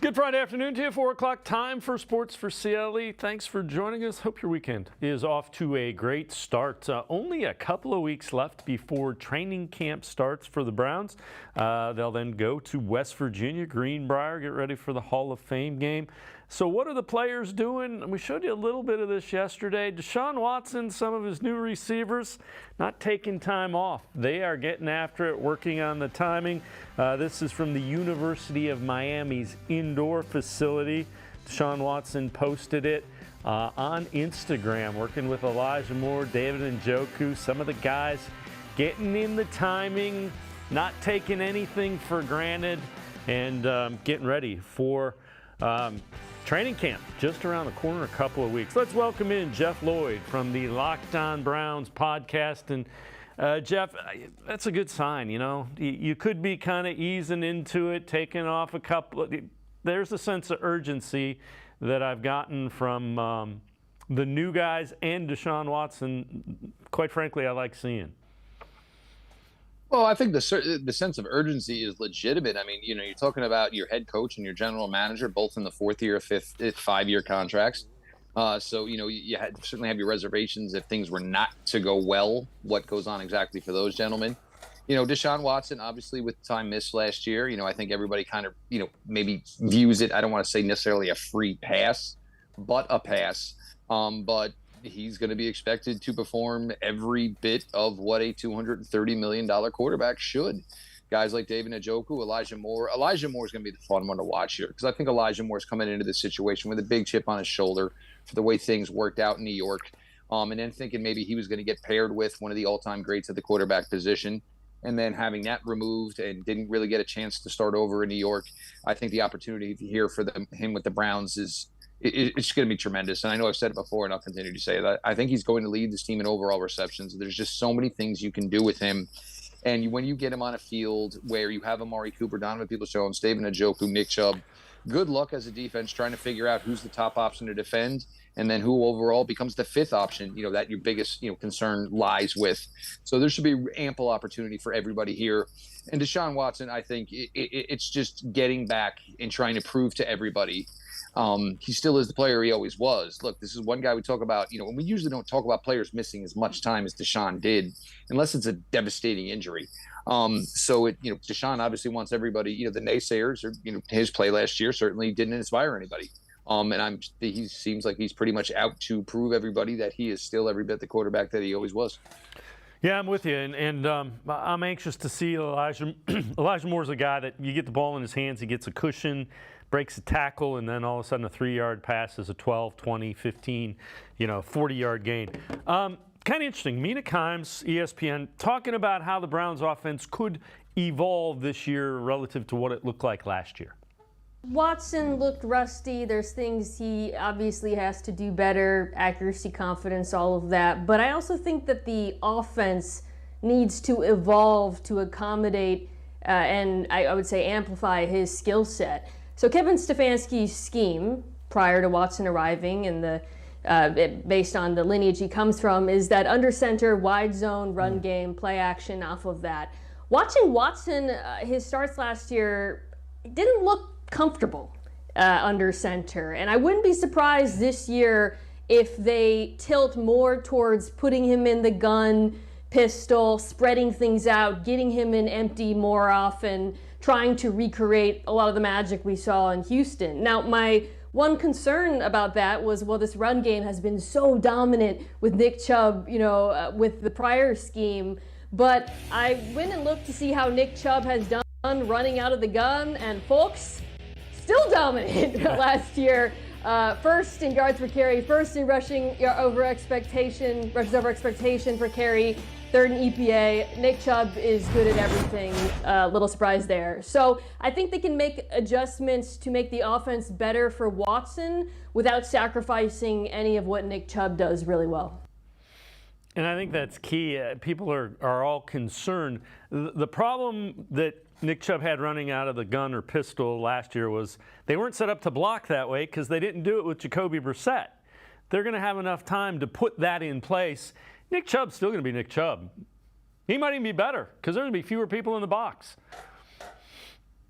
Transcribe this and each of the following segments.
Good Friday afternoon to you, 4 o'clock time for Sports for CLE. Thanks for joining us. Hope your weekend is off to a great start. Only a couple of weeks left before training camp starts for the Browns. They'll then go to West Virginia, Greenbrier, get ready for the Hall of Fame game. So what are the players doing? We showed you a little bit of this yesterday. Deshaun Watson, some of his new receivers, not taking time off. They are getting after it, working on the timing. This is from the University of Miami's indoor facility. Deshaun Watson posted it on Instagram, working with Elijah Moore, David Njoku, some of the guys getting in the timing, not taking anything for granted, and getting ready for training camp just around the corner, a couple of weeks. Let's welcome in Jeff Lloyd from the Locked On Browns podcast. And Jeff, that's a good sign, you know. You could be kind of easing into it, taking off a couple. There's a sense of urgency that I've gotten from the new guys and Deshaun Watson. Quite frankly, I like seeing. Well, I think the sense of urgency is legitimate. I mean, you know, you're talking about your head coach and your general manager, both in the fourth year of 5-year contracts. So, you know, you certainly have your reservations if things were not to go well, what goes on exactly for those gentlemen. You know, Deshaun Watson, obviously with time missed last year, you know, I think everybody kind of, you know, maybe views it, I don't want to say necessarily a free pass, but a pass. But he's going to be expected to perform every bit of what a $230 million quarterback should. Guys like David Njoku, Elijah Moore. Elijah Moore is going to be the fun one to watch here because I think Elijah Moore is coming into this situation with a big chip on his shoulder for the way things worked out in New York. And then thinking maybe he was going to get paired with one of the all-time greats at the quarterback position. And then having that removed and didn't really get a chance to start over in New York. I think the opportunity here for him with the Browns is it's going to be tremendous. And I know I've said it before, and I'll continue to say that. I think he's going to lead this team in overall receptions. There's just so many things you can do with him. And when you get him on a field where you have Amari Cooper, Donovan Peoples-Jones, David Njoku, Nick Chubb, good luck as a defense trying to figure out who's the top option to defend and then who overall becomes the fifth option, you know, that your biggest, you know, concern lies with. So there should be ample opportunity for everybody here. And Deshaun Watson, I think it's just getting back and trying to prove to everybody he still is the player he always was. Look, this is one guy we talk about, you know, and we usually don't talk about players missing as much time as Deshaun did, unless it's a devastating injury. So, you know, Deshaun obviously wants everybody, you know, the naysayers, or, you know, his play last year certainly didn't inspire anybody. And he seems like he's pretty much out to prove everybody that he is still every bit the quarterback that he always was. Yeah, I'm with you, and I'm anxious to see Elijah. Elijah Moore's a guy that you get the ball in his hands, he gets a cushion, breaks a tackle, and then all of a sudden a 3-yard pass is a 12, 20, 15, you know, 40-yard gain. Kind of interesting. Mina Kimes, ESPN, talking about how the Browns offense could evolve this year relative to what it looked like last year. Watson looked rusty. There's things he obviously has to do better, accuracy, confidence, all of that. But I also think that the offense needs to evolve to accommodate and I would say amplify his skill set. So Kevin Stefanski's scheme prior to Watson arriving and based on the lineage he comes from is that under center, wide zone, run game, play action off of that. Watching Watson, his starts last year didn't look comfortable under center. And I wouldn't be surprised this year if they tilt more towards putting him in the gun, pistol, spreading things out, getting him in empty more often, trying to recreate a lot of the magic we saw in Houston. Now, my one concern about that was, well, this run game has been so dominant with Nick Chubb, you know, with the prior scheme. But I went and looked to see how Nick Chubb has done running out of the gun, and folks, still dominant last year. First in yards per carry, first in rushes over expectation per carry, third in EPA. Nick Chubb is good at everything. Little surprise there. So I think they can make adjustments to make the offense better for Watson without sacrificing any of what Nick Chubb does really well. And I think that's key. People are all concerned. The problem that Nick Chubb had running out of the gun or pistol last year was they weren't set up to block that way because they didn't do it with Jacoby Brissett. They're going to have enough time to put that in place. Nick Chubb's still going to be Nick Chubb. He might even be better because there's going to be fewer people in the box.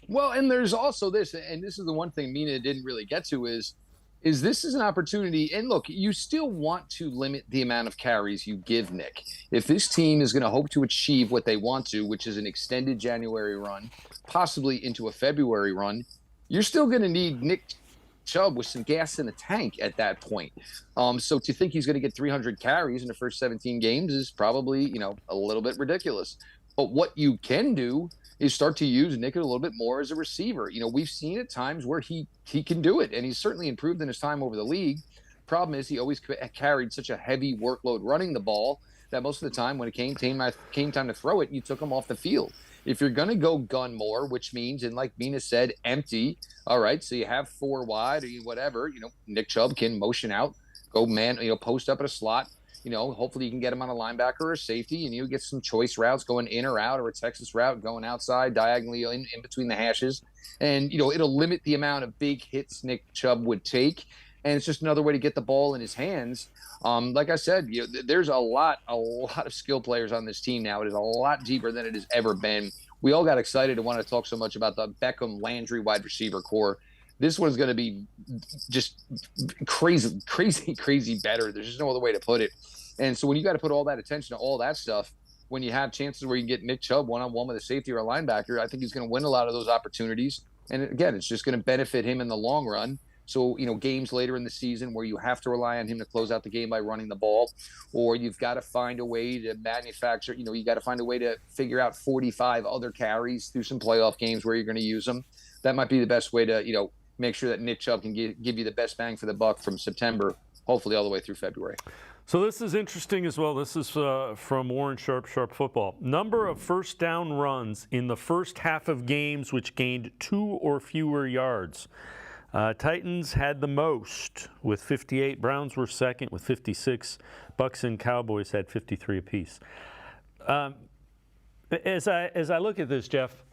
Well, and there's also this, and this is the one thing Mina didn't really get to is this is an opportunity. And look, you still want to limit the amount of carries you give Nick. If this team is going to hope to achieve what they want to, which is an extended January run, possibly into a February run, you're still going to need Nick Chubb with some gas in the tank at that point. So to think he's going to get 300 carries in the first 17 games is probably, a little bit ridiculous. But what you can do is start to use Nick a little bit more as a receiver. We've seen at times where he can do it, and he's certainly improved in his time over the league. Problem is he always carried such a heavy workload running the ball that most of the time when it came time to throw it, you took him off the field. If you're going to go gun more, which means, and like Mina said, empty, all right, so you have 4 wide or whatever, Nick Chubb can motion out, go man, post up at a slot. Hopefully you can get him on a linebacker or a safety, and you get some choice routes going in or out, or a Texas route going outside diagonally in between the hashes. And, it'll limit the amount of big hits Nick Chubb would take. And it's just another way to get the ball in his hands. Like I said, there's a lot of skill players on this team now. It is a lot deeper than it has ever been. We all got excited and want to talk so much about the Beckham Landry wide receiver core. This one's going to be just crazy better. There's just no other way to put it. And so when you got to put all that attention to all that stuff, when you have chances where you can get Nick Chubb one-on-one with a safety or a linebacker, I think he's going to win a lot of those opportunities. And again, it's just going to benefit him in the long run. So, games later in the season where you have to rely on him to close out the game by running the ball, or you've got to find a way to manufacture, you got to find a way to figure out 45 other carries through some playoff games where you're going to use them. That might be the best way to, make sure that Nick Chubb can give you the best bang for the buck from September, hopefully all the way through February. So this is interesting as well. This is from Warren Sharp Football. Number of first down runs in the first half of games which gained 2 or fewer yards. Titans had the most with 58. Browns were second with 56. Bucks and Cowboys had 53 apiece. As I look at this, Jeff,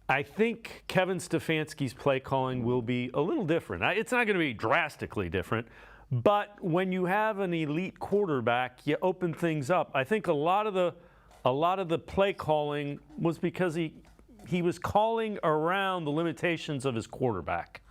I think Kevin Stefanski's play calling will be a little different. It's not going to be drastically different, but when you have an elite quarterback, you open things up. I think a lot of the play calling was because he was calling around the limitations of his quarterback.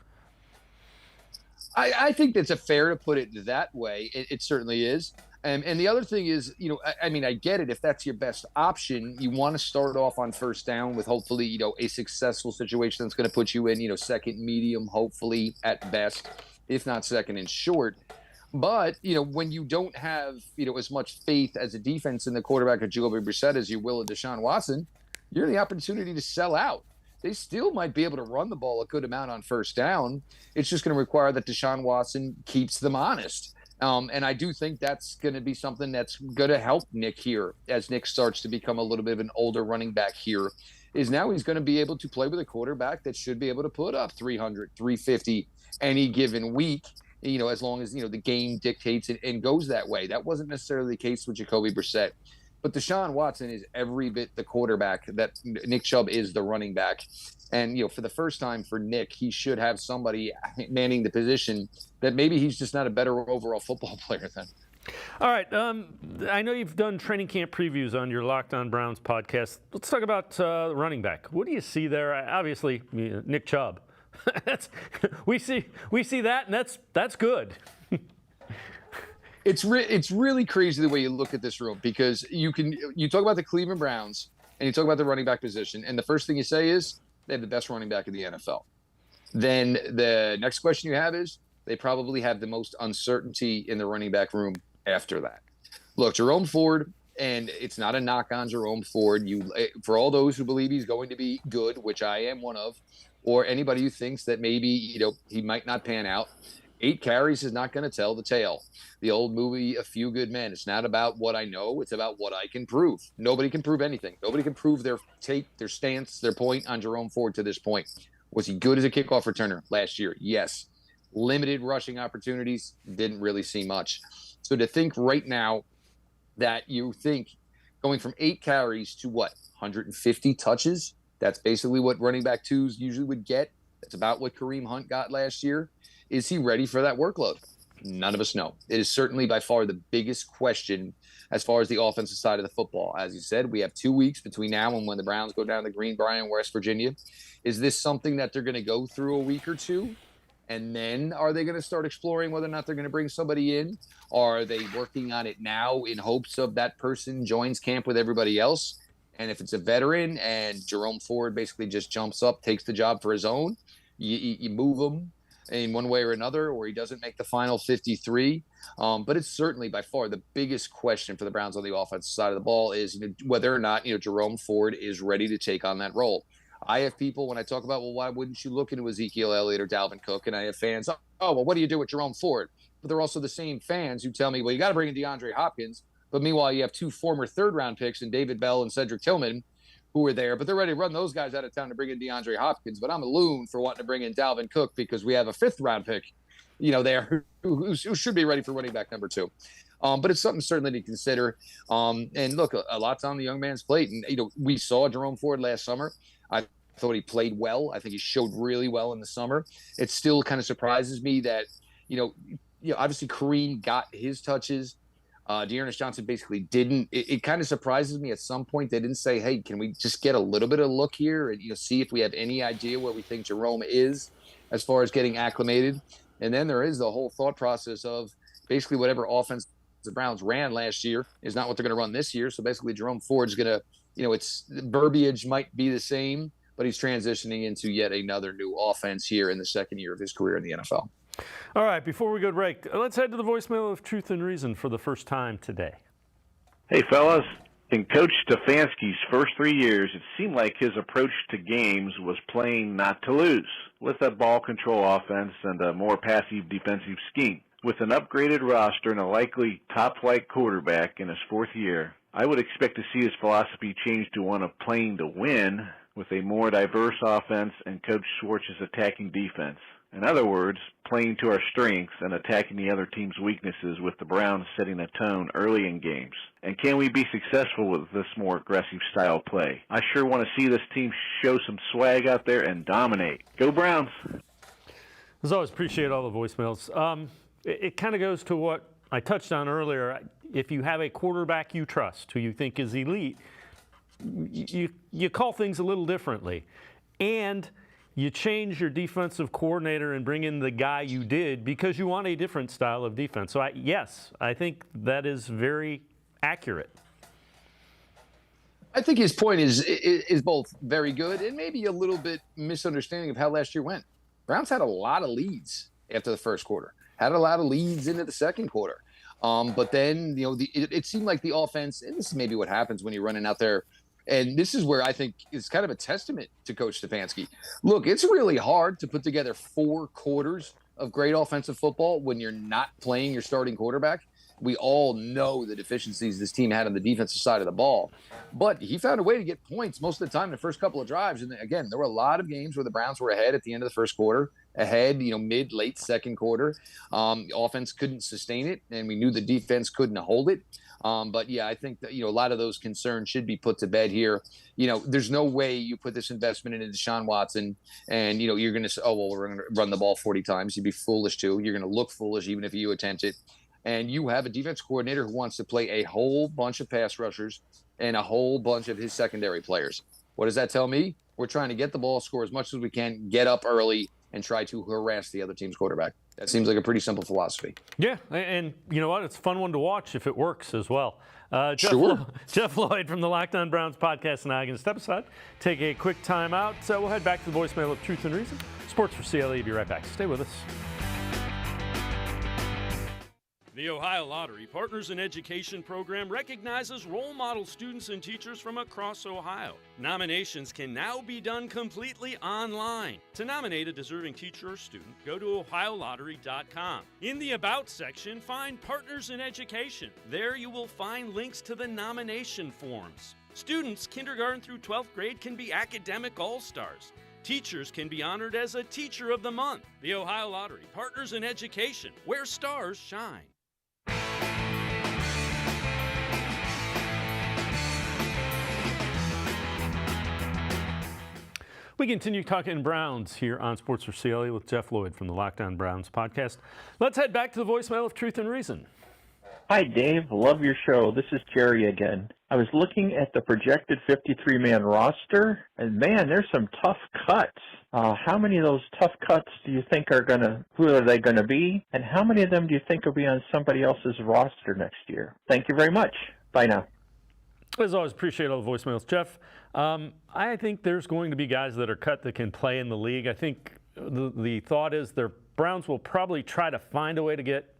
I think that's fair to put it that way. It certainly is. And the other thing is, I get it. If that's your best option, you want to start off on first down with hopefully, a successful situation that's going to put you in, second medium, hopefully at best, if not second and short. But, when you don't have, as much faith as a defense in the quarterback of Jacoby Brissett as you will in Deshaun Watson, you're in the opportunity to sell out. They still might be able to run the ball a good amount on first down. It's just going to require that Deshaun Watson keeps them honest. And I do think that's going to be something that's going to help Nick here as Nick starts to become a little bit of an older running back here, is now he's going to be able to play with a quarterback that should be able to put up 300, 350 any given week, as long as, the game dictates and goes that way. That wasn't necessarily the case with Jacoby Brissett. But Deshaun Watson is every bit the quarterback that Nick Chubb is the running back. And, for the first time for Nick, he should have somebody manning the position that maybe he's just not a better overall football player than. All right. I know you've done training camp previews on your Locked On Browns podcast. Let's talk about the running back. What do you see there? Obviously, Nick Chubb. we see that, and that's good. It's really crazy the way you look at this room, because you talk about the Cleveland Browns and you talk about the running back position, and the first thing you say is they have the best running back in the NFL. Then the next question you have is they probably have the most uncertainty in the running back room after that. Look, Jerome Ford, and it's not a knock on Jerome Ford. For all those who believe he's going to be good, which I am one of, or anybody who thinks that maybe he might not pan out, 8 carries is not going to tell the tale. The old movie, A Few Good Men. It's not about what I know. It's about what I can prove. Nobody can prove anything. Nobody can prove their take, their stance, their point on Jerome Ford to this point. Was he good as a kickoff returner last year? Yes. Limited rushing opportunities. Didn't really see much. So to think right now that you think going from 8 carries to 150 touches, that's basically what running back twos usually would get. That's about what Kareem Hunt got last year. Is he ready for that workload? None of us know. It is certainly by far the biggest question as far as the offensive side of the football. As you said, we have 2 weeks between now and when the Browns go down to Greenbrier in West Virginia. Is this something that they're going to go through a week or two? And then are they going to start exploring whether or not they're going to bring somebody in? Or are they working on it now in hopes of that person joins camp with everybody else? And if it's a veteran and Jerome Ford basically just jumps up, takes the job for his own, you move him in one way or another, or he doesn't make the final 53. But it's certainly by far the biggest question for the Browns on the offensive side of the ball is whether or not Jerome Ford is ready to take on that role. I have people, when I talk about, well, why wouldn't you look into Ezekiel Elliott or Dalvin Cook? And I have fans, oh, well, what do you do with Jerome Ford? But they're also the same fans who tell me, well, you got to bring in DeAndre Hopkins. But meanwhile, you have 2 former third-round picks in David Bell and Cedric Tillman who were there, but they're ready to run those guys out of town to bring in DeAndre Hopkins. But I'm a loon for wanting to bring in Dalvin Cook because we have a 5th-round pick, there who should be ready for running back number 2. But it's something certainly to consider. And look, a lot's on the young man's plate. And, we saw Jerome Ford last summer. I thought he played well. I think he showed really well in the summer. It still kind of surprises me that, obviously Kareem got his touches. Dearness Johnson basically didn't. It kind of surprises me at some point they didn't say, hey, can we just get a little bit of look here and see if we have any idea where we think Jerome is as far as getting acclimated. And then there is the whole thought process of basically whatever offense the Browns ran last year is not what they're going to run this year. So basically Jerome Ford's going to, it's verbiage might be the same, but he's transitioning into yet another new offense here in the second year of his career in the NFL. All right, before we go to break, let's head to the voicemail of Truth and Reason for the first time today. Hey, fellas. In Coach Stefanski's first 3 years, it seemed like his approach to games was playing not to lose, with a ball control offense and a more passive defensive scheme. With an upgraded roster and a likely top-flight quarterback in his 4th year, I would expect to see his philosophy change to one of playing to win with a more diverse offense and Coach Schwartz's attacking defense. In other words, playing to our strengths and attacking the other team's weaknesses, with the Browns setting a tone early in games. And can we be successful with this more aggressive style play? I sure want to see this team show some swag out there and dominate. Go Browns! As always, appreciate all the voicemails. It kind of goes to what I touched on earlier. If you have a quarterback you trust, who you think is elite, you call things a little differently. And you change your defensive coordinator and bring in the guy you did because you want a different style of defense. So, yes, I think that is very accurate. I think his point is both very good and maybe a little bit misunderstanding of how last year went. Browns had a lot of leads after the first quarter, had a lot of leads into the second quarter. But then, it seemed like the offense, and this is maybe what happens when you're running out there. And this is where I think is kind of a testament to Coach Stefanski. Look, it's really hard to put together 4 quarters of great offensive football when you're not playing your starting quarterback. We all know the deficiencies this team had on the defensive side of the ball. But he found a way to get points most of the time in the first couple of drives. And again, there were a lot of games where the Browns were ahead at the end of the first quarter, ahead, mid, late second quarter. Offense couldn't sustain it, and we knew the defense couldn't hold it. But yeah, I think that, a lot of those concerns should be put to bed here. There's no way you put this investment into Deshaun Watson and, you're going to say, oh, well, we're going to run the ball 40 times. You'd be foolish to. You're going to look foolish even if you attempt it. And you have a defense coordinator who wants to play a whole bunch of pass rushers and a whole bunch of his secondary players. What does that tell me? We're trying to get the ball, score as much as we can, get up early, and try to harass the other team's quarterback. That seems like a pretty simple philosophy. Yeah, and you know what? It's a fun one to watch if it works as well. Sure. Jeff Lloyd from the Locked On Browns podcast and I are going to step aside, take a quick time out. So we'll head back to the voicemail of Truth and Reason. Sports4CLE, be right back. Stay with us. The Ohio Lottery Partners in Education program recognizes role model students and teachers from across Ohio. Nominations can now be done completely online. To nominate a deserving teacher or student, go to ohiolottery.com. In the About section, find Partners in Education. There you will find links to the nomination forms. Students kindergarten through 12th grade can be academic all-stars. Teachers can be honored as a Teacher of the Month. The Ohio Lottery Partners in Education, where stars shine. We continue talking Browns here on Sports for CLE with Jeff Lloyd from the Locked On Browns podcast. Let's head back to the voicemail of Truth and Reason. Hi, Dave. Love your show. This is Jerry again. I was looking at the projected 53-man roster, and man, there's some tough cuts. How many of those tough cuts do you think who are they going to be? And how many of them do you think will be on somebody else's roster next year? Thank you very much. Bye now. As always, appreciate all the voicemails, Jeff. I think there's going to be guys that are cut that can play in the league. I think the thought is the Browns will probably try to find a way to get,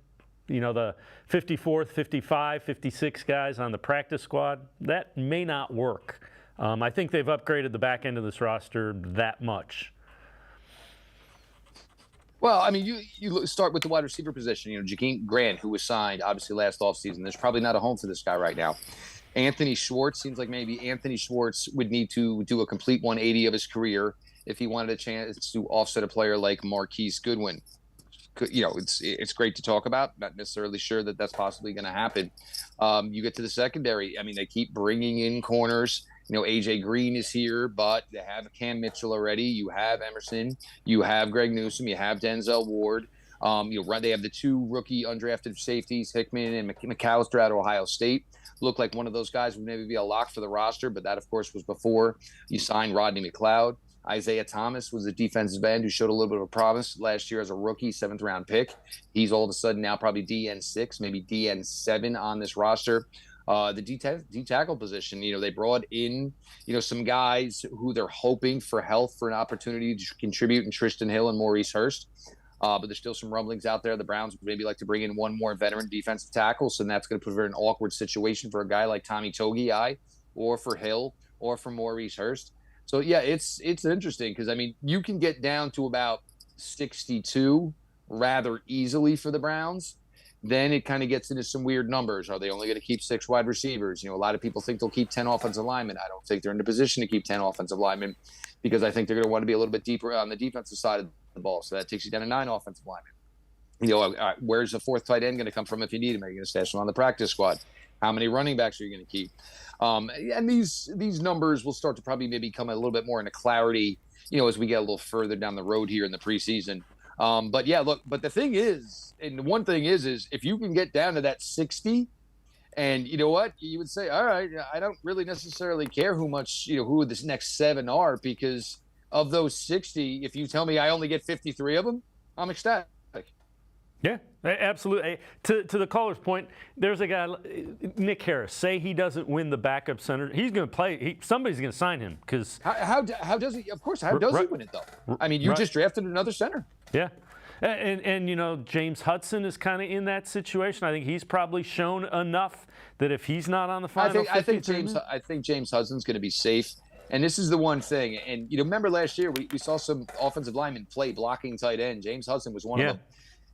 the 54th, 55, 56 guys on the practice squad. That may not work. I think they've upgraded the back end of this roster that much. Well, I mean, you start with the wide receiver position. Jakeem Grant, who was signed, obviously, last offseason. There's probably not a home for this guy right now. Anthony Schwartz, seems like maybe Anthony Schwartz would need to do a complete 180 of his career if he wanted a chance to offset a player like Marquise Goodwin. It's great to talk about. Not necessarily sure that that's possibly going to happen. You get to the secondary. I mean, they keep bringing in corners. AJ Green is here, but they have Cam Mitchell already. You have Emerson. You have Greg Newsome. You have Denzel Ward. They have the two rookie undrafted safeties, Hickman and McAllister out of Ohio State. Looked like one of those guys would maybe be a lock for the roster, but that, of course, was before you signed Rodney McLeod. Isaiah Thomas was a defensive end who showed a little bit of a promise last year as a rookie, 7th-round pick. He's all of a sudden now probably DN6, maybe DN7 on this roster. The D tackle position, they brought in, some guys who they're hoping for health for an opportunity to contribute in Tristan Hill and Maurice Hurst. But there's still some rumblings out there. The Browns would maybe like to bring in one more veteran defensive tackle, so that's going to put an awkward situation for a guy like Tommy Togiai or for Hill or for Maurice Hurst. So, yeah, it's interesting because, I mean, you can get down to about 62 rather easily for the Browns. Then it kind of gets into some weird numbers. Are they only going to keep 6 wide receivers? A lot of people think they'll keep 10 offensive linemen. I don't think they're in a position to keep 10 offensive linemen because I think they're going to want to be a little bit deeper on the defensive side of the ball. So that takes you down to 9 offensive linemen. Where's the 4th tight end going to come from if you need him? Are you going to stash him on the practice squad? How many running backs are you going to keep? And these numbers will start to probably maybe come a little bit more into clarity, as we get a little further down the road here in the preseason. But yeah, look, but the thing is, and the one thing is if you can get down to that 60, and you know what, you would say, all right, I don't really necessarily care who this next 7 are, because of those 60, if you tell me I only get 53 of them, I'm ecstatic. Yeah, absolutely. To the caller's point, there's a guy, Nick Harris. Say he doesn't win the backup center, he's going to play. Somebody's going to sign him because how does he? Of course, how does he win it though? I mean, you just drafted another center. Yeah, and James Hudson is kind of in that situation. I think he's probably shown enough that if he's not on the final, I think James Hudson's going to be safe. And this is the one thing. And remember last year we saw some offensive linemen play blocking tight end. James Hudson was one of them.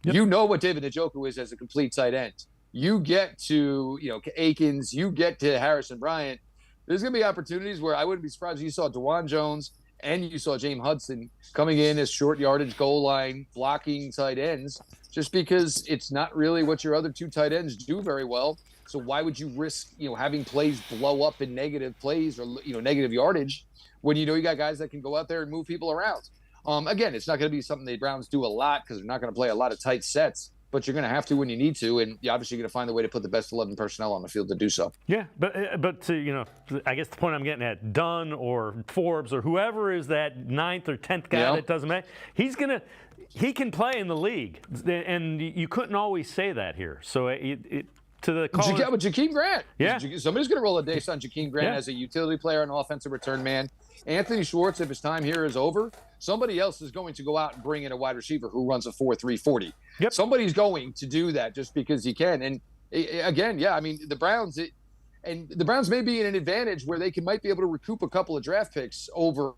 Yep. You know what David Njoku is as a complete tight end. You get to, Akins, you get to Harrison Bryant. There's going to be opportunities where I wouldn't be surprised if you saw DeJuan Jones and you saw James Hudson coming in as short yardage goal line blocking tight ends, just because it's not really what your other 2 tight ends do very well. So why would you risk, having plays blow up in negative plays or, negative yardage when you got guys that can go out there and move people around? Again, it's not going to be something the Browns do a lot because they're not going to play a lot of tight sets, but you're going to have to when you need to, and you're obviously going to find a way to put the best 11 personnel on the field to do so. Yeah, but to, I guess the point I'm getting at, Dunn or Forbes or whoever is that 9th or 10th guy that doesn't matter, he can play in the league, and you couldn't always say that here. So to the caller, but Jakeem Grant. Yeah. Somebody's going to roll a dice on Jakeem Grant as a utility player and offensive return man. Anthony Schwartz, if his time here is over, somebody else is going to go out and bring in a wide receiver who runs a 4.3 40. Yep. Somebody's going to do that just because he can. And again, the Browns may be in an advantage where they might be able to recoup a couple of draft picks over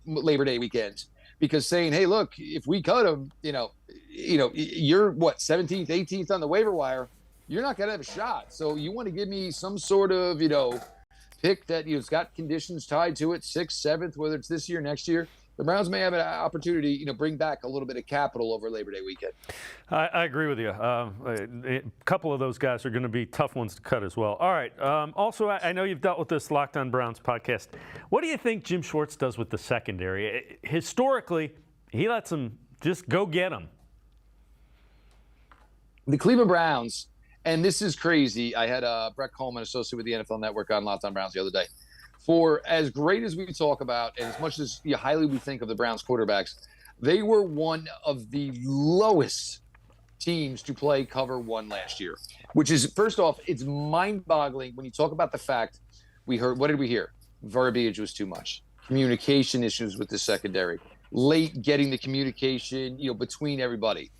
Labor Day weekend, because saying, hey, look, if we cut him, you're what, 17th, 18th on the waiver wire, you're not going to have a shot. So you want to give me some sort of, pick that has got conditions tied to it, 6th, 7th, whether it's this year, next year. the Browns may have an opportunity, bring back a little bit of capital over Labor Day weekend. I agree with you. A couple of those guys are going to be tough ones to cut as well. All right. Also, I know you've dealt with this Locked On Browns podcast. What do you think Jim Schwartz does with the secondary? Historically, he lets them just go get them. The Cleveland Browns, and this is crazy. I had Brett Coleman, associate with the NFL Network, on Locked On Browns the other day. For as great as we talk about, and as much as highly we think of the Browns quarterbacks, they were one of the lowest teams to play cover one last year, which is, first off, it's mind-boggling when you talk about the fact what did we hear? Verbiage was too much. Communication issues with the secondary. Late getting the communication, between everybody.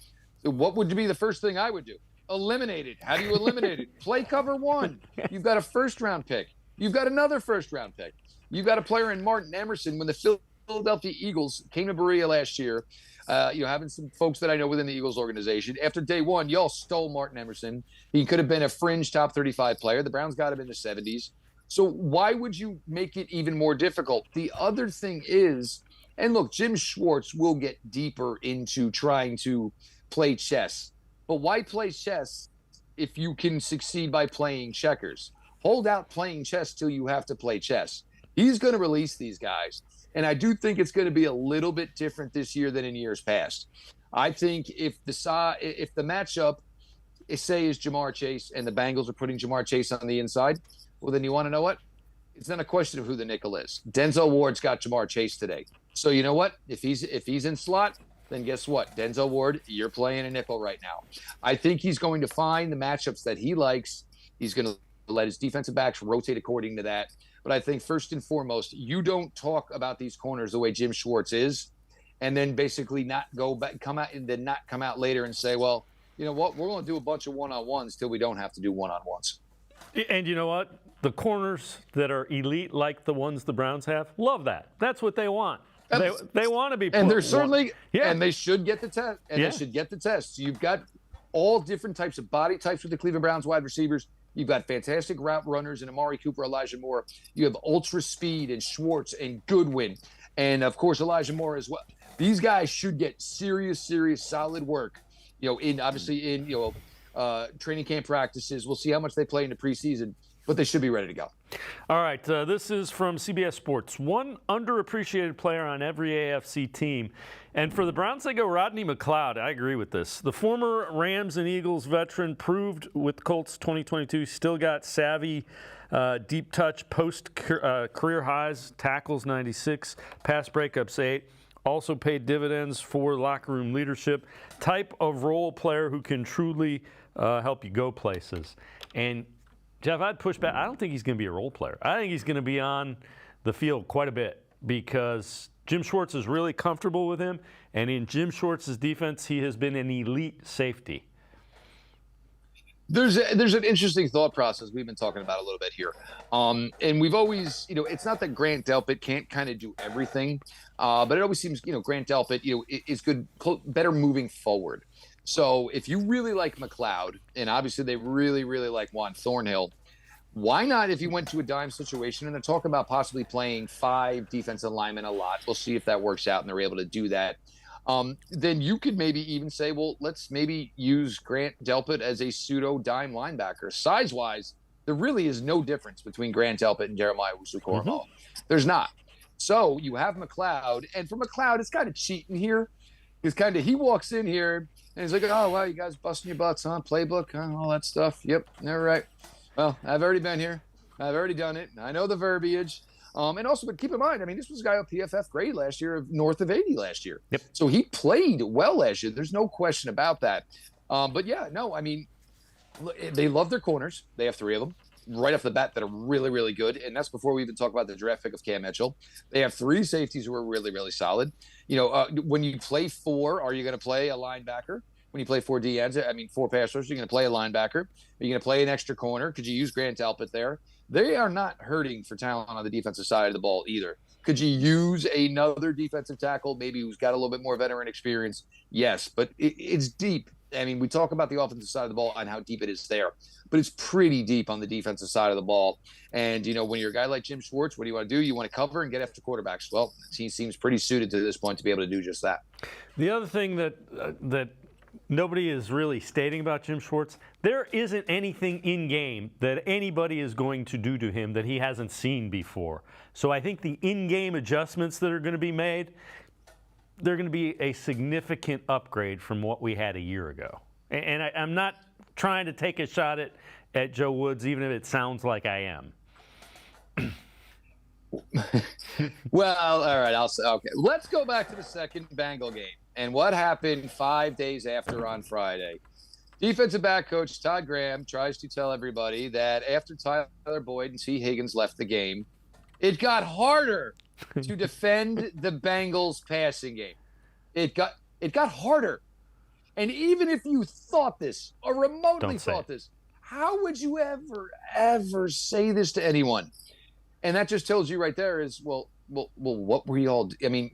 So what would be the first thing I would do? Eliminate it. How do you eliminate it? Play cover one. You've got a first-round pick. You've got another first-round pick. You've got a player in Martin Emerson. When the Philadelphia Eagles came to Berea last year, having some folks that I know within the Eagles organization, after day one, y'all stole Martin Emerson. He could have been a fringe top 35 player. The Browns got him in the 70s. So why would you make it even more difficult? The other thing is, and look, Jim Schwartz will get deeper into trying to play chess. But why play chess if you can succeed by playing checkers? Hold out playing chess till you have to play chess. He's going to release these guys. And I do think it's going to be a little bit different this year than in years past. I think if the matchup, is Jamar Chase and the Bengals are putting Jamar Chase on the inside, well, then you want to know what? It's not a question of who the nickel is. Denzel Ward's got Jamar Chase today. So you know what? If he's in slot, then guess what? Denzel Ward, you're playing a nickel right now. I think he's going to find the matchups that he likes. He's going to let his defensive backs rotate according to that. But I think first and foremost, you don't talk about these corners the way Jim Schwartz is, and then basically not go back, come out later and say, well, you know what? We're going to do a bunch of one-on-ones till we don't have to do one-on-ones. And you know what? The corners that are elite, like the ones the Browns have, love that. That's what they want. They want to be. And they're certainly, and they should get the test. They should get the test. So you've got all different types of body types with the Cleveland Browns wide receivers. You've got fantastic route runners in Amari Cooper, Elijah Moore. You have ultra speed and Schwartz and Goodwin. And, of course, Elijah Moore as well. These guys should get serious, solid work, in training camp practices. We'll see how much they play in the preseason, but they should be ready to go. All right, this is from CBS Sports. One underappreciated player on every AFC team. And for the Browns, they go Rodney McLeod. I agree with this. The former Rams and Eagles veteran proved with Colts 2022, still got savvy, deep touch, post-career highs, tackles 96, pass breakups 8. Also paid dividends for locker room leadership. Type of role player who can truly help you go places. And Jeff, I'd push back. I don't think he's going to be a role player. I think he's going to be on the field quite a bit because Jim Schwartz is really comfortable with him. And in Jim Schwartz's defense, he has been an elite safety. There's an interesting thought process we've been talking about a little bit here. And we've always, it's not that Grant Delpit can't kind of do everything, but it always seems, Grant Delpit, is good, better moving forward. So if you really like McLeod, and obviously they really, really like Juan Thornhill, why not, if you went to a dime situation, and they're talking about possibly playing 5 defensive linemen a lot, we'll see if that works out and they're able to do that. Then you could maybe even say, well, let's maybe use Grant Delpit as a pseudo dime linebacker. Size-wise, there really is no difference between Grant Delpit and Jeremiah Owusu-Koramoah. Mm-hmm. There's not. So you have McLeod, and for McLeod, it's kind of cheating here. Because he walks in here, and he's like, oh, wow, you guys busting your butts, huh? Playbook, all that stuff. Yep, all right. Well, I've already been here. I've already done it. I know the verbiage. And also, but keep in mind, this was a guy with PFF grade last year of north of 80 last year. Yep. So he played well last year. There's no question about that. But yeah, no, they love their corners. They have 3 of them right off the bat that are really, really good. And that's before we even talk about the draft pick of Cam Mitchell. They have 3 safeties who are really, really solid. When you play 4, are you going to play a linebacker? When you play 4 DNs, 4 pass rushers, you're going to play a linebacker. Are you going to play an extra corner? Could you use Grant Delpit there? They are not hurting for talent on the defensive side of the ball either. Could you use another defensive tackle, maybe who's got a little bit more veteran experience? Yes, but it's deep. I mean, we talk about the offensive side of the ball and how deep it is there, but it's pretty deep on the defensive side of the ball. And, when you're a guy like Jim Schwartz, what do you want to do? You want to cover and get after quarterbacks. Well, he seems pretty suited to this point to be able to do just that. The other thing that nobody is really stating about Jim Schwartz, there isn't anything in game that anybody is going to do to him that he hasn't seen before. So I think the in-game adjustments that are going to be made, they're going to be a significant upgrade from what we had a year ago. And I'm not trying to take a shot at Joe Woods, even if it sounds like I am. Well, all right. Okay. Let's go back to the second Bengal game and what happened 5 days after on Friday. Defensive back coach Todd Graham tries to tell everybody that after Tyler Boyd and T. Higgins left the game, it got harder to defend the Bengals passing game. It got harder. And even if you thought this or remotely thought this, how would you ever say this to anyone? And that just tells you right there is, well, what were you all? I mean,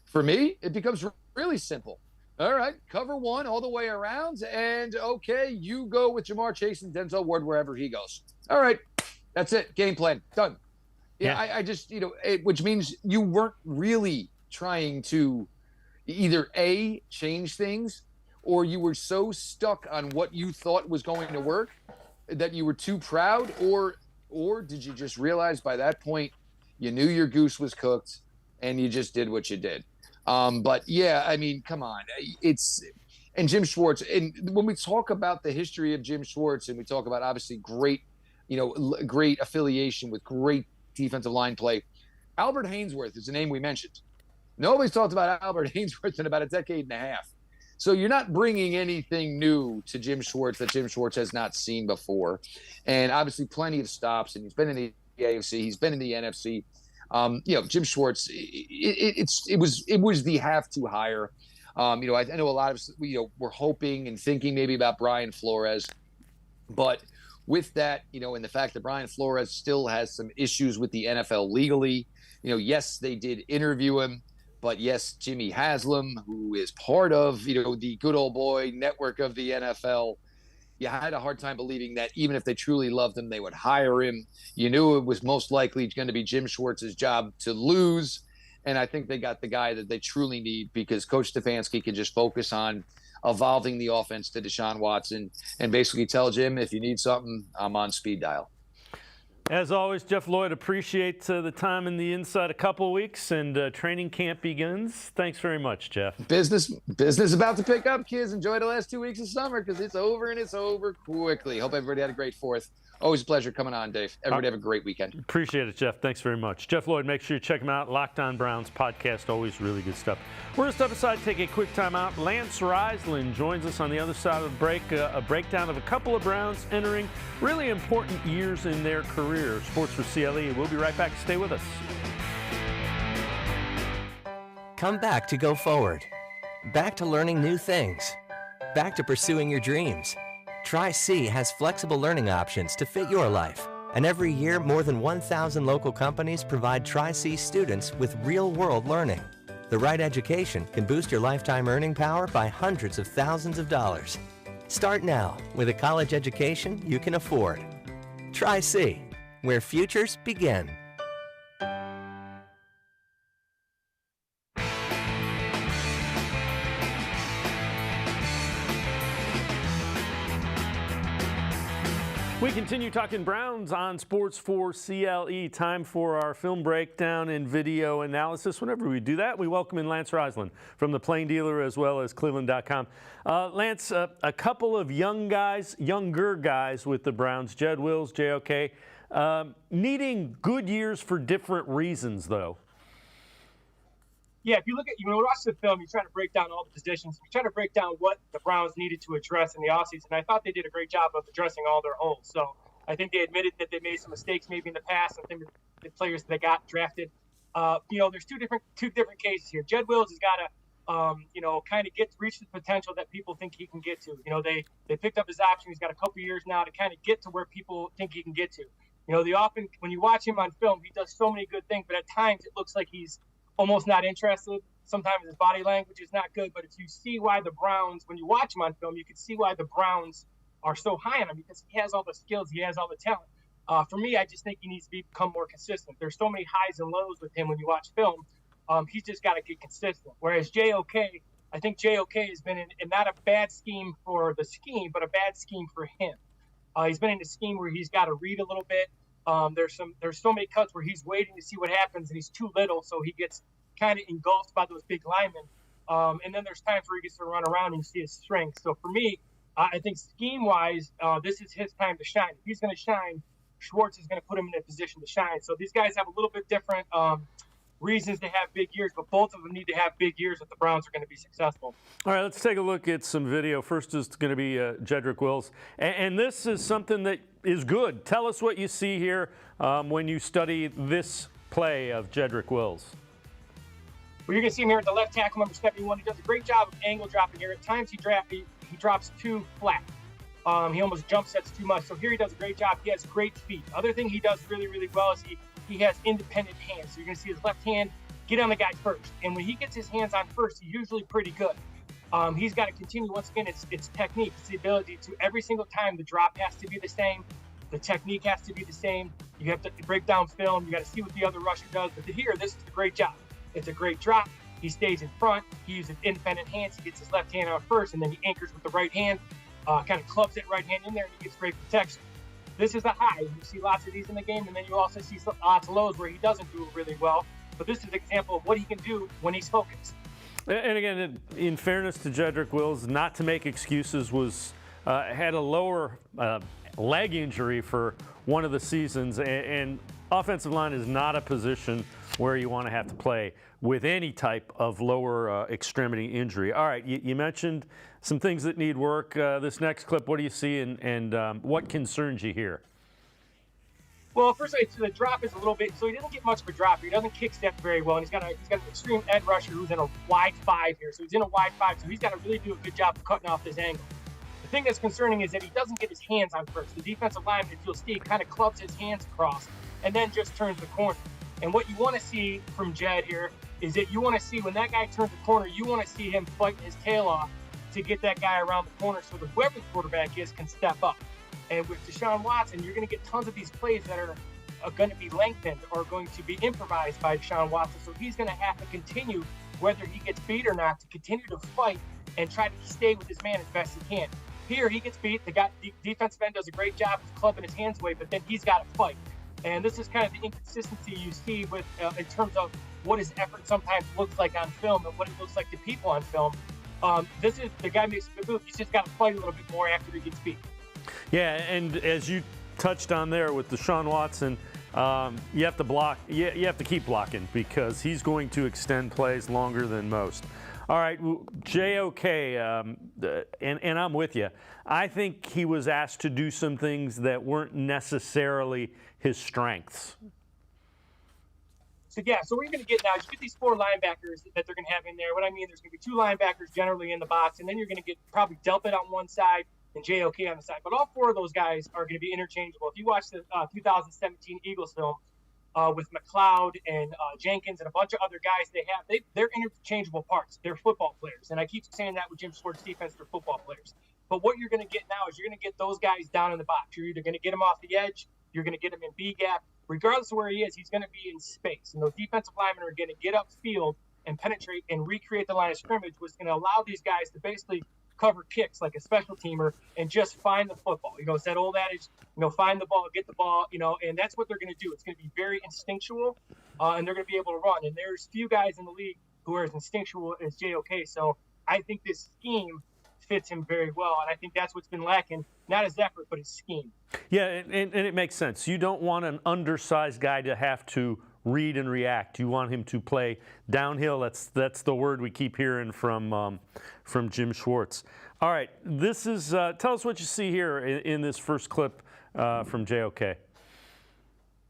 for me, it becomes really simple. All right, cover one all the way around, and okay, you go with Jamar Chase and Denzel Ward wherever he goes. All right, that's it. Game plan done. Yeah, I just which means you weren't really trying to either A, change things, or you were so stuck on what you thought was going to work that you were too proud, or did you just realize by that point you knew your goose was cooked and you just did what you did? But yeah, I mean, come on. And Jim Schwartz, and when we talk about the history of Jim Schwartz and we talk about obviously great affiliation with great defensive line play, Albert Haynesworth is the name we mentioned. Nobody's talked about Albert Haynesworth in about a decade and a half. So you're not bringing anything new to Jim Schwartz that Jim Schwartz has not seen before. And obviously plenty of stops, and he's been in the AFC, he's been in the NFC. Jim Schwartz, it was the have to hire. I know a lot of us, we're hoping and thinking maybe about Brian Flores, but with that, and the fact that Brian Flores still has some issues with the NFL legally, yes, they did interview him, but yes, Jimmy Haslam, who is part of, the good old boy network of the NFL, you had a hard time believing that even if they truly loved him, they would hire him. You knew it was most likely going to be Jim Schwartz's job to lose. And I think they got the guy that they truly need because Coach Stefanski can just focus on evolving the offense to Deshaun Watson and basically tell Jim, if you need something, I'm on speed dial. As always, Jeff Lloyd, appreciate the time in the inside a couple weeks, and training camp begins. Thanks very much, Jeff. Business about to pick up, kids. Enjoy the last 2 weeks of summer because it's over and it's over quickly. Hope everybody had a great 4th. Always a pleasure coming on, Dave. Everybody have a great weekend. Appreciate it, Jeff. Thanks very much. Jeff Lloyd, make sure you check him out. Locked On Browns podcast, always really good stuff. We're going to step aside, take a quick time out. Lance Reisland joins us on the other side of the break, a breakdown of a couple of Browns entering really important years in their career. Sports4CLE. We'll be right back. Stay with us. Come back to go forward. Back to learning new things. Back to pursuing your dreams. Tri-C has flexible learning options to fit your life. And every year, more than 1,000 local companies provide Tri-C students with real-world learning. The right education can boost your lifetime earning power by hundreds of thousands of dollars. Start now with a college education you can afford. Tri-C, where futures begin. We continue talking Browns on Sports4CLE. Time for our film breakdown and video analysis. Whenever we do that, we welcome in Lance Reisland from the Plain Dealer as well as cleveland.com. Lance, a couple of younger guys with the Browns, Jedrick Wills, JOK, needing good years for different reasons, though. Yeah, if you look at, when we watch the film, you try to break down all the positions. You try to break down what the Browns needed to address in the offseason. I thought they did a great job of addressing all their holes. So I think they admitted that they made some mistakes maybe in the past. I think the players that they got drafted. There's two different cases here. Jedrick Wills has got to, kind of reach the potential that people think he can get to. They picked up his option. He's got a couple years now to kind of get to where people think he can get to. When you watch him on film, he does so many good things, but at times it looks like he's almost not interested. Sometimes his body language is not good. But if you see why the Browns, when you watch him on film, you can see why the Browns are so high on him, because he has all the skills, he has all the talent. For me, I just think he needs to become more consistent. There's so many highs and lows with him when you watch film. He's just got to get consistent. Whereas JOK, I think JOK has been in not a bad scheme for the scheme, but a bad scheme for him. He's been in a scheme where he's got to read a little bit. There's so many cuts where he's waiting to see what happens, and he's too little, so he gets kind of engulfed by those big linemen. And then there's times where he gets to run around and you see his strength. So for me, I think scheme-wise, this is his time to shine. If he's going to shine, Schwartz is going to put him in a position to shine. So these guys have a little bit different reasons to have big years, but both of them need to have big years if the Browns are going to be successful. All right, let's take a look at some video. First is going to be Jedrick Wills. And this is something that is good. Tell us what you see here when you study this play of Jedrick Wills. Well, you're going to see him here at the left tackle, number 71. He does a great job of angle dropping here. At times he drops too flat. He almost jump sets too much. So here he does a great job. He has great feet. Other thing he does really, really well is he has independent hands. So you're going to see his left hand get on the guy first. And when he gets his hands on first, he's usually pretty good. He's got to continue. Once again, it's technique. It's the ability to, every single time, the drop has to be the same. The technique has to be the same. You have to break down film. You got to see what the other rusher does. But here, this is a great job. It's a great drop. He stays in front. He uses independent hands. He gets his left hand out first, and then he anchors with the right hand, kind of clubs that right hand in there, and he gets great protection. This is a high. You see lots of these in the game, and then you also see lots of lows where he doesn't do it really well. But this is an example of what he can do when he's focused. And again, in fairness to Jedrick Wills, not to make excuses, had a lower leg injury for one of the seasons, and offensive line is not a position where you want to have to play with any type of lower extremity injury. All right, you mentioned some things that need work. This next clip, what do you see, and what concerns you here? Well, first, the drop is a little bit, so he doesn't get much of a drop. He doesn't kick step very well, and he's got an extreme edge rusher who's in a wide 5 here. So he's in a wide 5, so he's got to really do a good job of cutting off this angle. The thing that's concerning is that he doesn't get his hands on first. The defensive lineman, if you'll see, kind of clubs his hands across and then just turns the corner. And what you want to see from Jed here is that you want to see when that guy turns the corner, you want to see him fighting his tail off to get that guy around the corner so that whoever the quarterback is can step up. And with Deshaun Watson, you're going to get tons of these plays that are going to be lengthened or going to be improvised by Deshaun Watson. So he's going to have to continue, whether he gets beat or not, to continue to fight and try to stay with his man as best he can. Here, he gets beat. The defensive end does a great job of clubbing his hands away, but then he's got to fight. And this is kind of the inconsistency you see with in terms of what his effort sometimes looks like on film and what it looks like to people on film. This is the guy makes a good move. He's just got to fight a little bit more after he gets beat. Yeah, and as you touched on there with Deshaun Watson, you have to block. You have to keep blocking because he's going to extend plays longer than most. All right, JOK, and I'm with you. I think he was asked to do some things that weren't necessarily his strengths. So what you're going to get now is you get these 4 linebackers that they're going to have in there. What I mean, there's going to be 2 linebackers generally in the box, and then you're going to get probably Delpit on one side and JOK on the side. But all 4 of those guys are going to be interchangeable. If you watch the 2017 Eagles film with McLeod and Jenkins and a bunch of other guys they're interchangeable parts. They're football players. And I keep saying that with Jim Schwartz defense, they're football players. But what you're going to get now is you're going to get those guys down in the box. You're either going to get them off the edge, you're going to get him in B gap. Regardless of where he is, he's going to be in space. And those defensive linemen are going to get upfield and penetrate and recreate the line of scrimmage, which is going to allow these guys to basically cover kicks like a special teamer and just find the football. It's that old adage, find the ball, get the ball, and that's what they're going to do. It's going to be very instinctual, and they're going to be able to run. And there's few guys in the league who are as instinctual as JOK. So I think this scheme fits him very well, and I think that's what's been lacking, not his effort, but his scheme. Yeah, and it makes sense. You don't want an undersized guy to have to read and react. You want him to play downhill. That's the word we keep hearing from Jim Schwartz. All right, this is tell us what you see here in this first clip from JOK.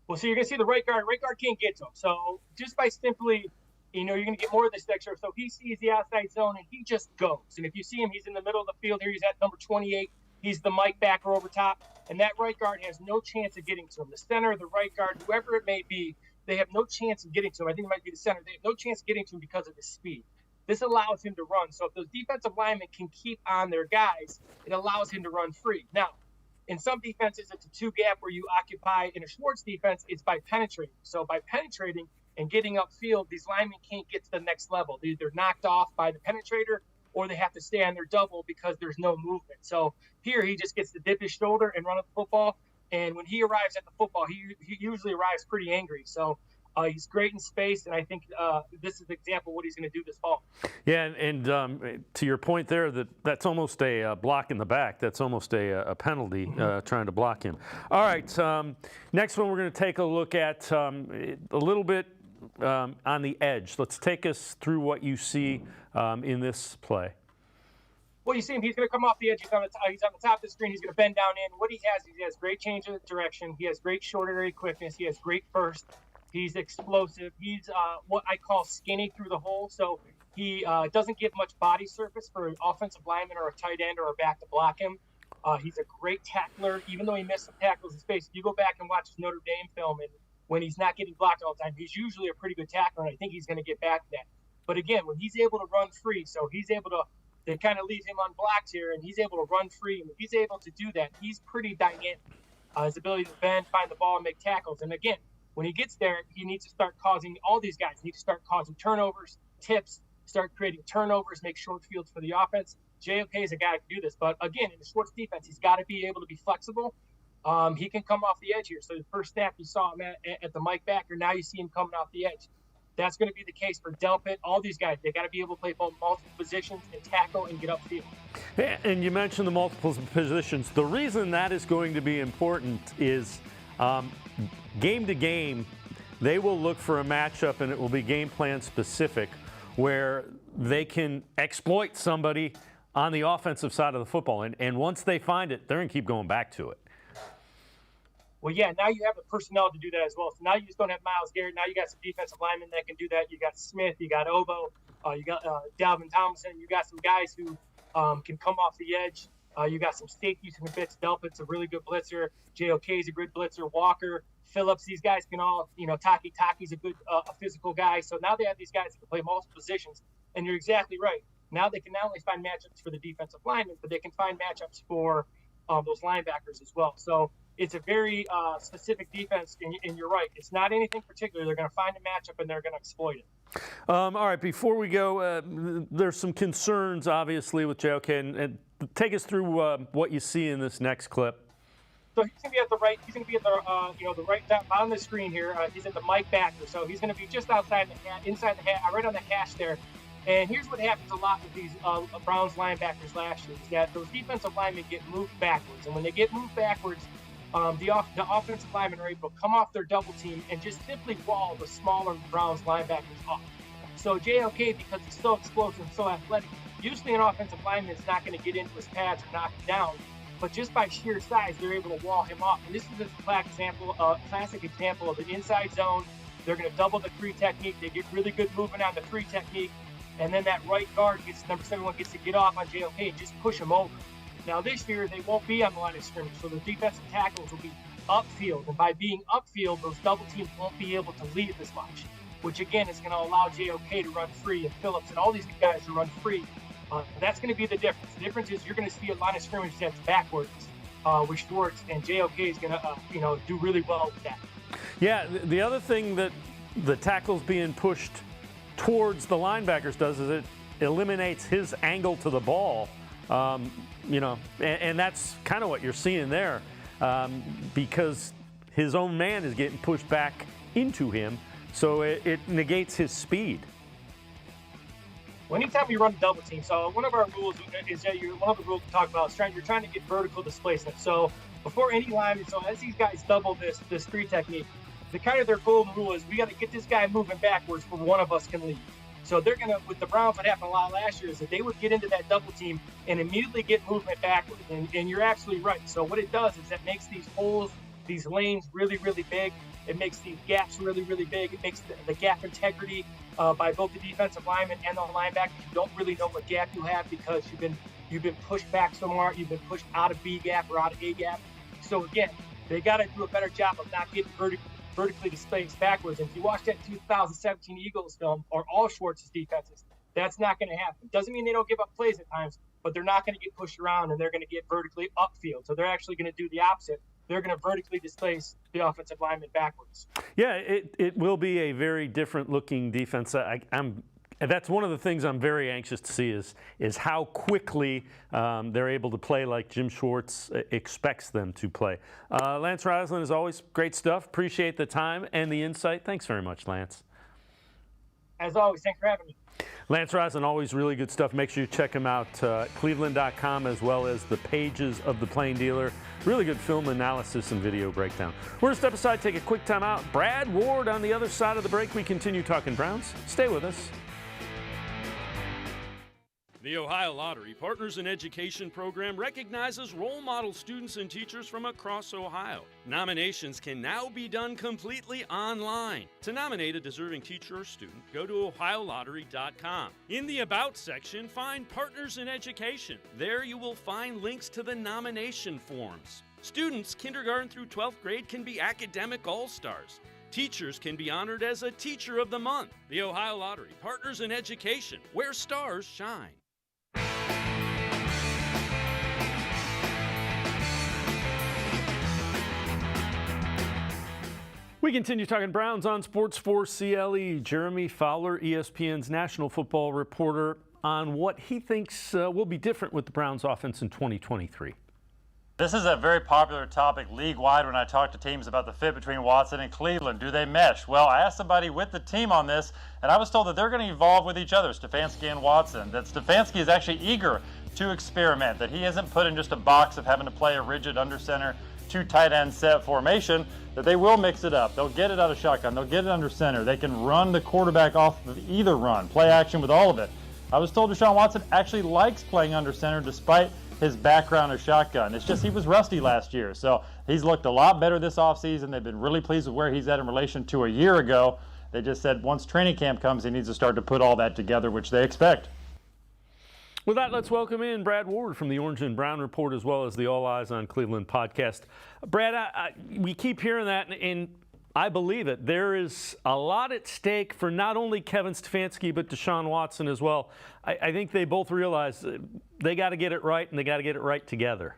Well, so you're going to see the right guard. Right guard can't get to him. So just by simply, you're going to get more of this extra. So he sees the outside zone and he just goes. And if you see him, he's in the middle of the field here. He's at number 28. He's the Mike backer over top. And that right guard has no chance of getting to him. The center, the right guard, whoever it may be, they have no chance of getting to him. I think it might be the center. They have no chance of getting to him because of his speed. This allows him to run. So if those defensive linemen can keep on their guys, it allows him to run free. Now, in some defenses, it's a two gap where you occupy. In a Schwartz defense, it's by penetrating. So by penetrating and getting upfield, these linemen can't get to the next level. They're either knocked off by the penetrator or they have to stay on their double because there's no movement. So here he just gets to dip his shoulder and run up the football. And when he arrives at the football, he usually arrives pretty angry. So he's great in space, and I think this is an example of what he's going to do this fall. Yeah, and to your point there, that's almost a block in the back. That's almost a penalty trying to block him. All right, next one we're going to take a look at a little bit on the edge. Let's take us through what you see in this play. Well, you see him. He's going to come off the edge. He's on the top of the screen. He's going to bend down in. What he has great change of direction. He has great short area quickness. He has great burst. He's explosive. He's what I call skinny through the hole. So he doesn't give much body surface for an offensive lineman or a tight end or a back to block him. He's a great tackler, even though he missed some tackles in space. If you go back and watch his Notre Dame film, and when he's not getting blocked all the time, he's usually a pretty good tackler, and I think he's going to get back to that. But again, when he's able to run free, so he's able to they kind of leave him unblocked here, and he's able to run free. And if he's able to do that, he's pretty dynamic. His ability to bend, find the ball, and make tackles. And again, when he gets there, he needs to start causing all these guys need to start causing turnovers, tips, start creating turnovers, make short fields for the offense. JOK is a guy who can do this. But again, in the Schwartz defense, he's got to be able to be flexible. He can come off the edge here. So the first snap you saw him at the Mike backer, now you see him coming off the edge. That's going to be the case for Delpit. All these guys, they got to be able to play both multiple positions and tackle and get upfield. And you mentioned the multiple positions. The reason that is going to be important is game to game, they will look for a matchup, and it will be game plan specific, where they can exploit somebody on the offensive side of the football. And once they find it, they're going to keep going back to it. Well, yeah, now you have the personnel to do that as well. So now you just don't have Myles Garrett. Now you got some defensive linemen that can do that. You got Smith, you got Obo, you got Dalvin Thompson. You got some guys who can come off the edge. You got some safeties who can blitz. Delpit's a really good blitzer. JOK is a good blitzer. Walker, Phillips, these guys can all, Taki's a good physical guy. So now they have these guys that can play multiple positions. And you're exactly right. Now they can not only find matchups for the defensive linemen, but they can find matchups for those linebackers as well. So it's a very specific defense, and you're right. It's not anything particular. They're going to find a matchup, and they're going to exploit it. All right, before we go, there's some concerns, obviously, with JOK. And take us through what you see in this next clip. So he's going to be at the right. He's going to be at the right on the screen here. He's at the Mike backer, so he's going to be just outside the hat, inside the hat, right on the hash there. And here's what happens a lot with these Browns linebackers last year is that those defensive linemen get moved backwards, and when they get moved backwards, the offensive linemen are able to come off their double team and just simply wall the smaller Browns linebackers off. So JOK, because he's so explosive and so athletic, usually an offensive lineman is not going to get into his pads or knock him down, but just by sheer size, they're able to wall him off. And this is a classic example of an inside zone. They're going to double the three technique. They get really good movement on the three technique, and then that right guard number 71 gets to get off on JOK and just push him over. Now this year, they won't be on the line of scrimmage, so the defensive tackles will be upfield. And by being upfield, those double teams won't be able to leave as much, which again is going to allow JOK to run free and Phillips and all these guys to run free. That's going to be the difference. The difference is you're going to see a line of scrimmage that's backwards with Schwartz, and JOK is going to do really well with that. Yeah, the other thing that the tackles being pushed towards the linebackers does is it eliminates his angle to the ball. And that's kind of what you're seeing there because his own man is getting pushed back into him, so it negates his speed. Well, anytime you run a double team, so one of our rules is that one of the rules we talk about is you're trying to get vertical displacement. So before any lineman, so as these guys double this three technique, their golden rule is we got to get this guy moving backwards before one of us can leave. So they're going to, with the Browns, what happened a lot last year is that they would get into that double team and immediately get movement backwards. And you're absolutely right. So what it does is that makes these holes, these lanes really, really big. It makes these gaps really, really big. It makes the gap integrity by both the defensive lineman and the linebacker. You don't really know what gap you have because you've been pushed back somewhere. You've been pushed out of B gap or out of A gap. So again, they got to do a better job of not getting vertically displaced backwards. And if you watch that 2017 Eagles film or all Schwartz's defenses, that's not going to happen. Doesn't mean they don't give up plays at times, but they're not going to get pushed around and they're going to get vertically upfield. So they're actually going to do the opposite. They're going to vertically displace the offensive lineman backwards. Yeah, it will be a very different looking defense. That's one of the things I'm very anxious to see is how quickly they're able to play like Jim Schwartz expects them to play. Lance Reisland, as always, great stuff. Appreciate the time and the insight. Thanks very much, Lance. As always, thanks for having me. Lance Reisland, always really good stuff. Make sure you check him out, cleveland.com, as well as the pages of The Plain Dealer. Really good film analysis and video breakdown. We're going to step aside, take a quick time out. Brad Ward on the other side of the break. We continue talking Browns. Stay with us. The Ohio Lottery Partners in Education program recognizes role model students and teachers from across Ohio. Nominations can now be done completely online. To nominate a deserving teacher or student, go to ohiolottery.com. In the About section, find Partners in Education. There you will find links to the nomination forms. Students, kindergarten through 12th grade, can be academic all-stars. Teachers can be honored as a Teacher of the Month. The Ohio Lottery Partners in Education, where stars shine. We continue talking Browns on Sports4CLE. Jeremy Fowler, ESPN's national football reporter, on what he thinks will be different with the Browns offense in 2023. This is a very popular topic league-wide when I talk to teams about the fit between Watson and Cleveland. Do they mesh? Well, I asked somebody with the team on this, and I was told that they're going to evolve with each other, Stefanski and Watson, that Stefanski is actually eager to experiment, that he isn't put in just a box of having to play a rigid under center, two tight end set formation, that they will mix it up. They'll get it out of shotgun. They'll get it under center. They can run the quarterback off of either run, play action with all of it. I was told Deshaun Watson actually likes playing under center despite his background of shotgun. It's just he was rusty last year. So he's looked a lot better this offseason. They've been really pleased with where he's at in relation to a year ago. They just said once training camp comes, he needs to start to put all that together, which they expect. With that, let's welcome in Brad Ward from the Orange and Brown Report, as well as the All Eyez on Cleveland podcast. Brad, we keep hearing that, and I believe it. There is a lot at stake for not only Kevin Stefanski, but Deshaun Watson as well. I think they both realize they got to get it right, and they got to get it right together.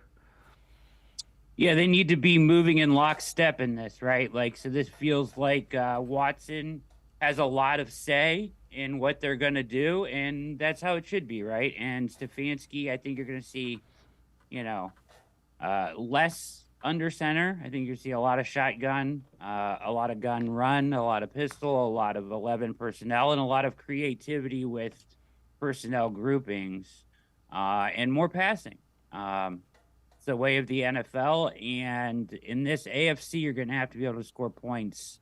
Yeah, they need to be moving in lockstep in this, right? So this feels like Watson has a lot of say in what they're going to do, and that's how it should be, right? And Stefanski, I think you're going to see, less under center. I think you'll see a lot of shotgun, a lot of gun run, a lot of pistol, a lot of 11 personnel, and a lot of creativity with personnel groupings, and more passing. It's the way of the NFL, and in this AFC, you're going to have to be able to score points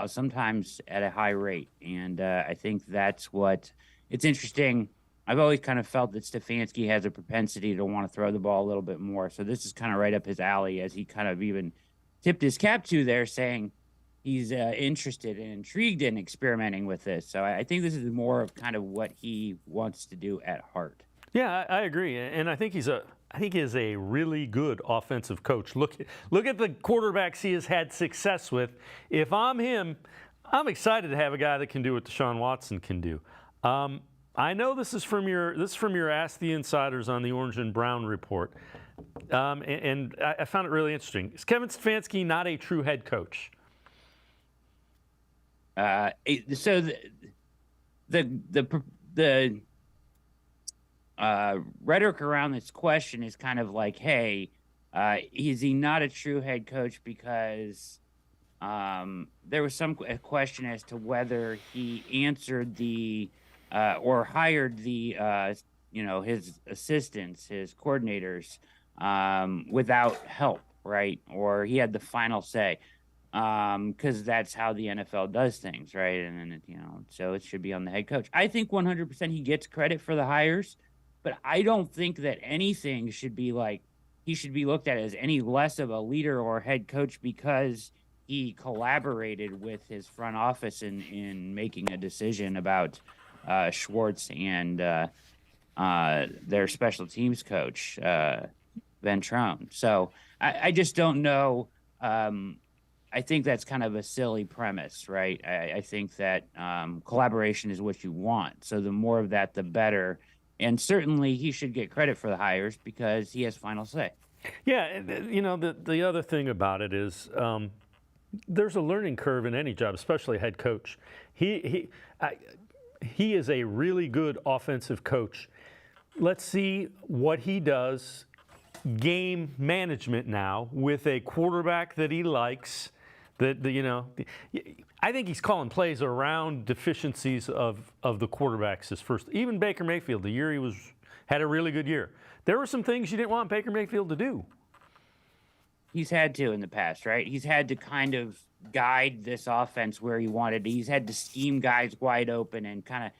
sometimes at a high rate. And I think that's what it's interesting. I've always kind of felt that Stefanski has a propensity to want to throw the ball a little bit more. So this is kind of right up his alley, as he kind of even tipped his cap to there, saying he's interested and intrigued in experimenting with this. So I think this is more of kind of what he wants to do at heart. Yeah, I agree. And I think he is a really good offensive coach. Look at the quarterbacks he has had success with. If I'm him, I'm excited to have a guy that can do what Deshaun Watson can do. I know this is from your Ask the Insiders on the Orange and Brown Report, and I found it really interesting. Is Kevin Stefanski not a true head coach? So the rhetoric around this question is kind of like, hey, is he not a true head coach because there was some question as to whether he answered the or hired the his assistants, his coordinators, without help, right? Or he had the final say, because that's how the NFL does things, right? And then so it should be on the head coach. I think 100% he gets credit for the hires, but I don't think that anything should be he should be looked at as any less of a leader or head coach because he collaborated with his front office in making a decision about Schwartz and their special teams coach, Ventrone. So I just don't know I think that's kind of a silly premise, right? I think that collaboration is what you want. So the more of that, the better. And certainly he should get credit for the hires because he has final say. Yeah, the other thing about it is there's a learning curve in any job, especially head coach. He is a really good offensive coach. Let's see what he does game management now with a quarterback that he likes. I think he's calling plays around deficiencies of the quarterbacks his first. Even Baker Mayfield, the year he had a really good year. There were some things you didn't want Baker Mayfield to do. He's had to in the past, right? He's had to kind of guide this offense where he wanted to. He's had to scheme guys wide open and kind of,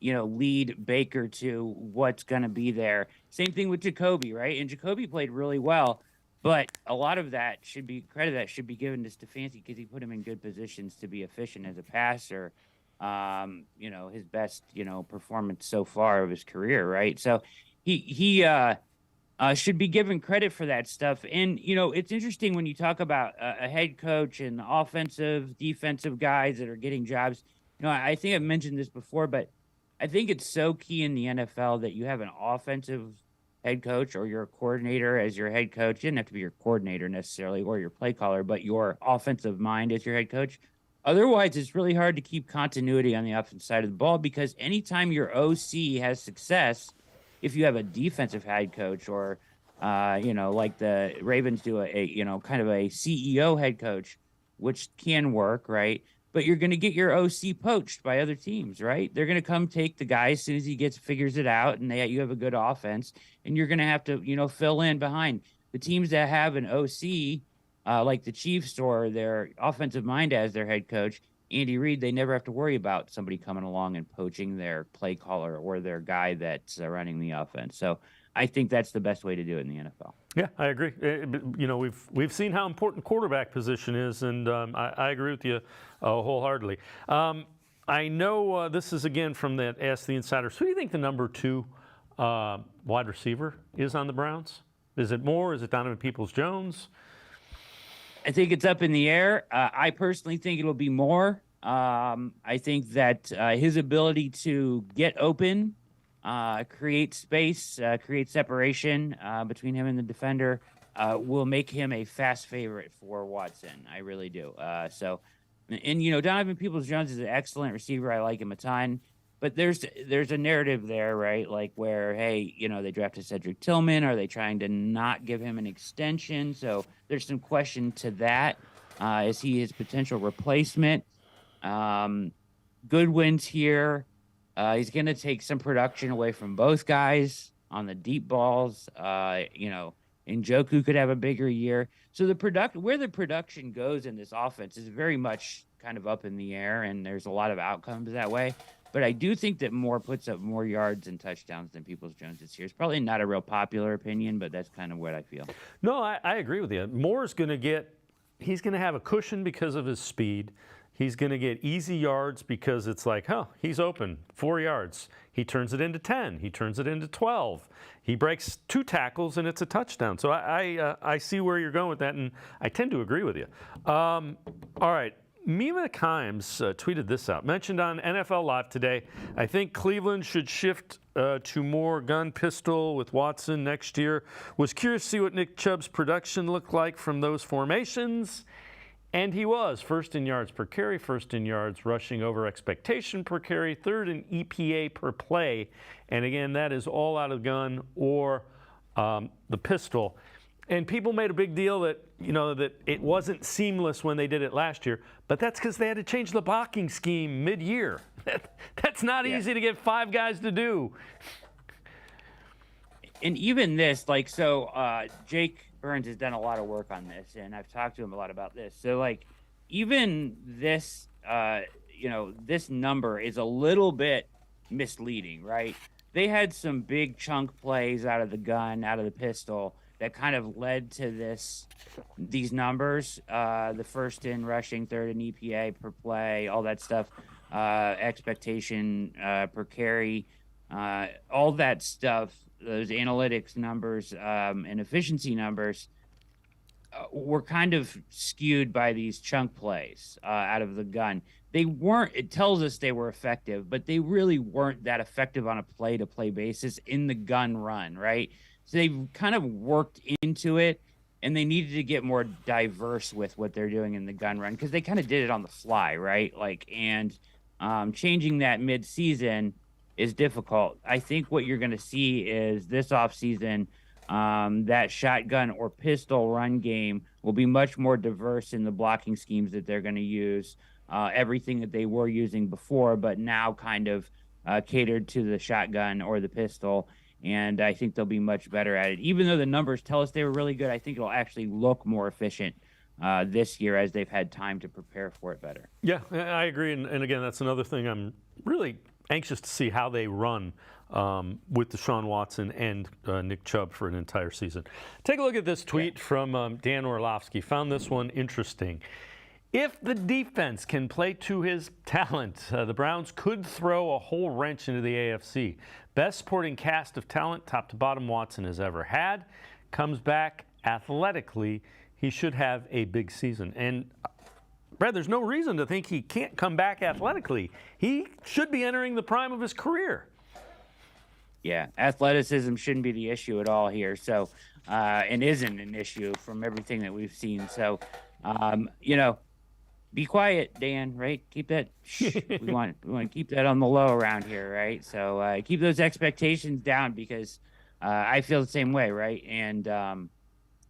lead Baker to what's going to be there. Same thing with Jacoby, right? And Jacoby played really well, but a lot of that should be given to Stefanski because he put him in good positions to be efficient as a passer. His best, performance so far of his career, right? So he should be given credit for that stuff. And, it's interesting when you talk about a head coach and offensive, defensive guys that are getting jobs. I think I've mentioned this before, but I think it's so key in the NFL that you have an offensive head coach or your coordinator as your head coach. It doesn't have to be your coordinator necessarily or your play caller, but your offensive mind as your head coach. Otherwise, it's really hard to keep continuity on the offensive side of the ball because anytime your OC has success, if you have a defensive head coach or, like the Ravens do kind of a CEO head coach, which can work, right? But you're going to get your OC poached by other teams, right? They're going to come take the guy as soon as he figures it out, and you have a good offense, and you're going to have to, fill in behind. The teams that have an OC, like the Chiefs or their offensive mind as their head coach, Andy Reid, they never have to worry about somebody coming along and poaching their play caller or their guy that's running the offense. So I think that's the best way to do it in the NFL. Yeah, I agree. We've seen how important quarterback position is, and I agree with you wholeheartedly. I know this is again from that Ask the Insiders. Who do you think the number 2 wide receiver is on the Browns? Is it Moore? Is it Donovan Peoples-Jones? I think it's up in the air. I personally think it'll be Moore. I think that his ability to get open, create space, create separation between him and the defender will make him a fast favorite for Watson. I really do. Donovan Peoples-Jones is an excellent receiver. I like him a ton. But there's a narrative there, right? Like where, hey, they drafted Cedric Tillman. Are they trying to not give him an extension? So there's some question to that. Is he his potential replacement? Goodwin's here. He's going to take some production away from both guys on the deep balls. Njoku could have a bigger year. So where the production goes in this offense is very much kind of up in the air, and there's a lot of outcomes that way. But I do think that Moore puts up more yards and touchdowns than Peoples-Jones this year. It's probably not a real popular opinion, but that's kind of what I feel. No, I agree with you. Moore's going to he's going to have a cushion because of his speed. He's going to get easy yards because it's like, he's open, 4 yards. He turns it into 10. He turns it into 12. He breaks 2 tackles, and it's a touchdown. So I see where you're going with that, and I tend to agree with you. All right. Mima Kimes tweeted this out. Mentioned on NFL Live today, I think Cleveland should shift to more gun pistol with Watson next year. Was curious to see what Nick Chubb's production looked like from those formations. And he was first in yards per carry, first in yards rushing over expectation per carry, third in EPA per play. And again, that is all out of gun or the pistol. And people made a big deal that, that it wasn't seamless when they did it last year, but that's because they had to change the blocking scheme mid-year. That's not easy to get 5 guys to do. And even this, Jake Burns has done a lot of work on this, and I've talked to him a lot about this. So, even this, this number is a little bit misleading, right? They had some big chunk plays out of the gun, out of the pistol, that kind of led to these numbers. The first in rushing, third in EPA per play, all that stuff, expectation per carry, all that stuff, those analytics numbers and efficiency numbers. were kind of skewed by these chunk plays out of the gun. They weren't, it tells us they were effective, but they really weren't that effective on a play-to-play basis in the gun run, right? So they've kind of worked into it, and they needed to get more diverse with what they're doing in the gun run because they kind of did it on the fly, right? And changing that mid-season is difficult. I think what you're going to see is this offseason, that shotgun or pistol run game will be much more diverse in the blocking schemes that they're going to use. Everything that they were using before, but now kind of catered to the shotgun or the pistol. And I think they'll be much better at it. Even though the numbers tell us they were really good, I think it'll actually look more efficient this year as they've had time to prepare for it better. Yeah, I agree. And again, that's another thing I'm really anxious to see how they run with Deshaun Watson and Nick Chubb for an entire season. Take a look at this tweet from Dan Orlovsky. Found this one interesting. If the defense can play to his talent, the Browns could throw a whole wrench into the AFC. Best supporting cast of talent, top to bottom, Watson has ever had. Comes back athletically. He should have a big season. And Brad, there's no reason to think he can't come back athletically. He should be entering the prime of his career. Yeah, athleticism shouldn't be the issue at all here. So, and isn't an issue from everything that we've seen. So, be quiet, Dan, right? Keep that, we want to keep that on the low around here, right? So keep those expectations down because I feel the same way, right? And,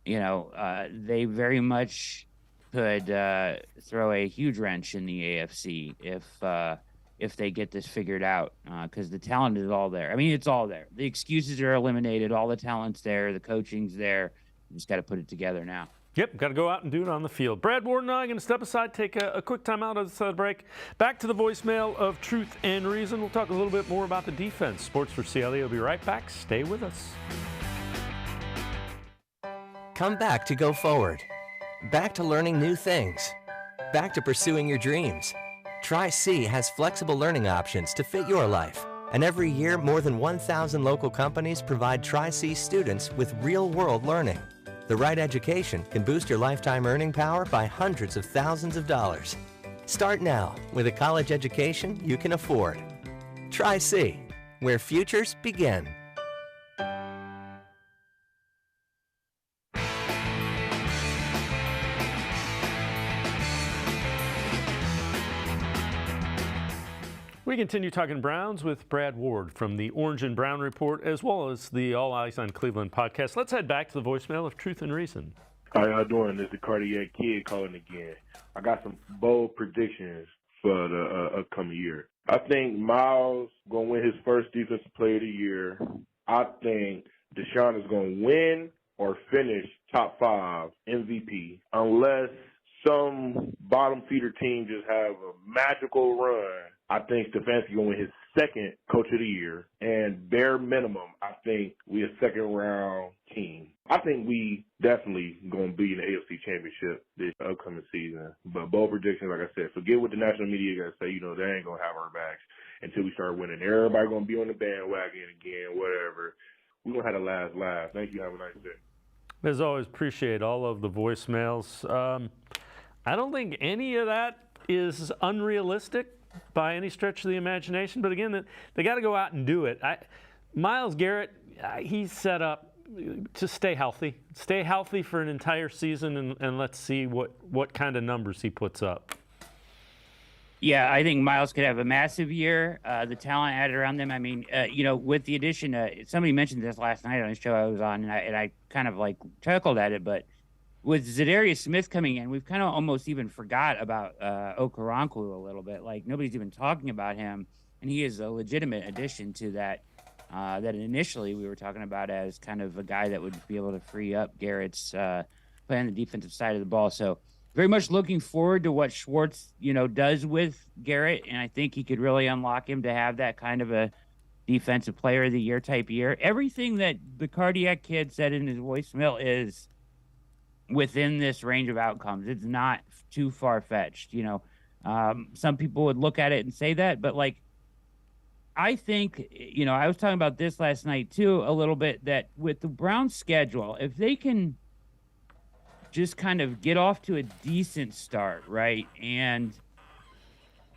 they very much could throw a huge wrench in the AFC if they get this figured out because the talent is all there. I mean, it's all there. The excuses are eliminated. All the talent's there. The coaching's there. You just got to put it together now. Yep, got to go out and do it on the field. Brad Ward and I are going to step aside, take a quick time out of the break. Back to the voicemail of Truth and Reason. We'll talk a little bit more about the defense. Sports4CLE will be right back. Stay with us. Come back to go forward. Back to learning new things. Back to pursuing your dreams. Tri-C has flexible learning options to fit your life. And every year, more than 1,000 local companies provide Tri-C students with real-world learning. The right education can boost your lifetime earning power by hundreds of thousands of dollars. Start now with a college education you can afford. Tri-C, where futures begin. We continue talking Browns with Brad Ward from the Orange and Brown Report, as well as the All Eyez on Cleveland podcast. Let's head back to the voicemail of Truth and Reason. How y'all doing? This is the Cardiac Kid calling again. I got some bold predictions for the upcoming year. I think Miles going to win his first Defensive Player of the Year. I think Deshaun is going to win or finish top 5 MVP unless some bottom feeder team just have a magical run. I think Stefanski going to win his second Coach of the Year, and bare minimum, I think we a second-round team. I think we definitely going to be in the AFC Championship this upcoming season. But bold predictions, like I said, forget what the national media got to say. They ain't going to have our backs until we start winning. Everybody going to be on the bandwagon again, whatever. We're going to have the last laugh. Thank you. Have a nice day. As always, appreciate all of the voicemails. I don't think any of that is unrealistic by any stretch of the imagination, but again, they got to go out and do it. Myles Garrett, he's set up to stay healthy for an entire season, and let's see what kind of numbers he puts up. Yeah, I think Myles could have a massive year. The talent added around them. I mean, with the addition, somebody mentioned this last night on a show I was on, and I kind of like chuckled at it, but with Zadarius Smith coming in, we've kind of almost even forgot about Okoronkwo a little bit. Like, nobody's even talking about him, and he is a legitimate addition to that that initially we were talking about as kind of a guy that would be able to free up Garrett's play on the defensive side of the ball. So very much looking forward to what Schwartz, does with Garrett, and I think he could really unlock him to have that kind of a defensive player of the year type year. Everything that the Cardiac Kid said in his voicemail is within this range of outcomes. It's not too far-fetched. Some people would look at it and say that, but I think, I was talking about this last night too, a little bit, that with the Browns schedule, if they can just kind of get off to a decent start, right? And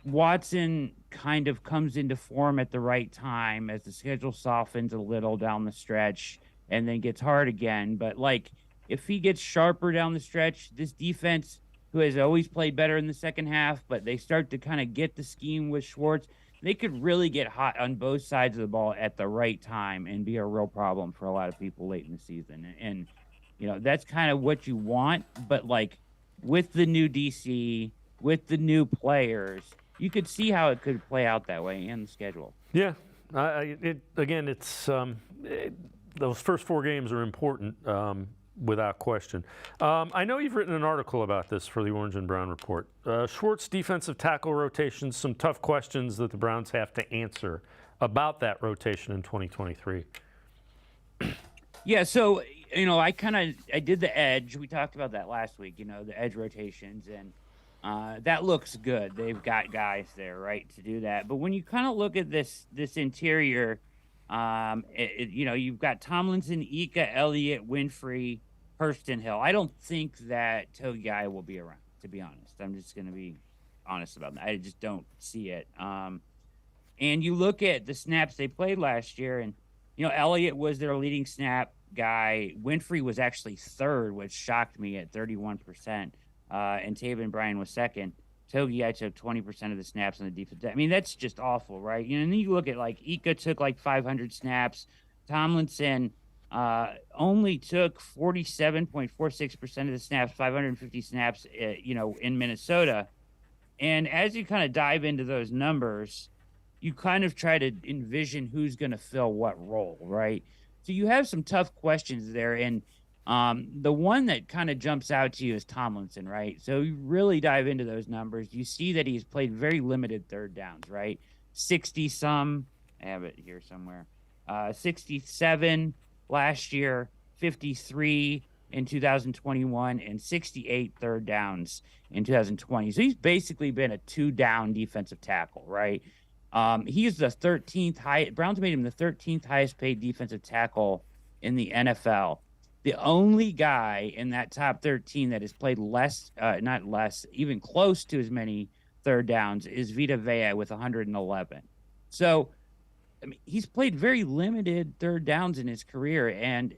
Watson kind of comes into form at the right time as the schedule softens a little down the stretch and then gets hard again. But, like, if he gets sharper down the stretch, this defense, who has always played better in the second half, but they start to kind of get the scheme with Schwartz, they could really get hot on both sides of the ball at the right time and be a real problem for a lot of people late in the season. And you know, that's kind of what you want. But, like, with the new DC, with the new players, you could see how it could play out that way in the schedule. Yeah. Those first 4 games are important. Without question. I know you've written an article about this for the Orange and Brown Report. Schwartz defensive tackle rotations, some tough questions that the Browns have to answer about that rotation in 2023. Yeah, so, you know, I did the edge. We talked about that last week, you know, the edge rotations, and that looks good. They've got guys there, right, to do that. But when you kind of look at this interior, you know, you've got Tomlinson, Ika, Elliott, Winfrey, Hurston, Hill. I don't think that Togiai will be around, to be honest. I'm just going to be honest about that. I just don't see it. And you look at the snaps they played last year, and, you know, Elliott was their leading snap guy. Winfrey was actually third, which shocked me at 31%. And Taven Bryan was second. Togiai took 20% of the snaps on the defense. I mean, that's just awful, right? You know, and then you look at, like, Ika took like 500 snaps. Tomlinson only took 47.46% of the snaps, 550 snaps, you know, in Minnesota. And as you kind of dive into those numbers, you kind of try to envision who's going to fill what role, right? So you have some tough questions there. And the one that kind of jumps out to you is Tomlinson, right? So you really dive into those numbers. You see that he's played very limited third downs, right? 60-some, I have it here somewhere, 67 last year, 53 in 2021, and 68 third downs in 2020. So he's basically been a 2-down defensive tackle, right? He's the 13th highest. Browns made him the 13th highest paid defensive tackle in the NFL. The only guy in that top 13 that has played less, not less, even close to as many third downs is Vita Vea with 111. So, I mean, he's played very limited third downs in his career. And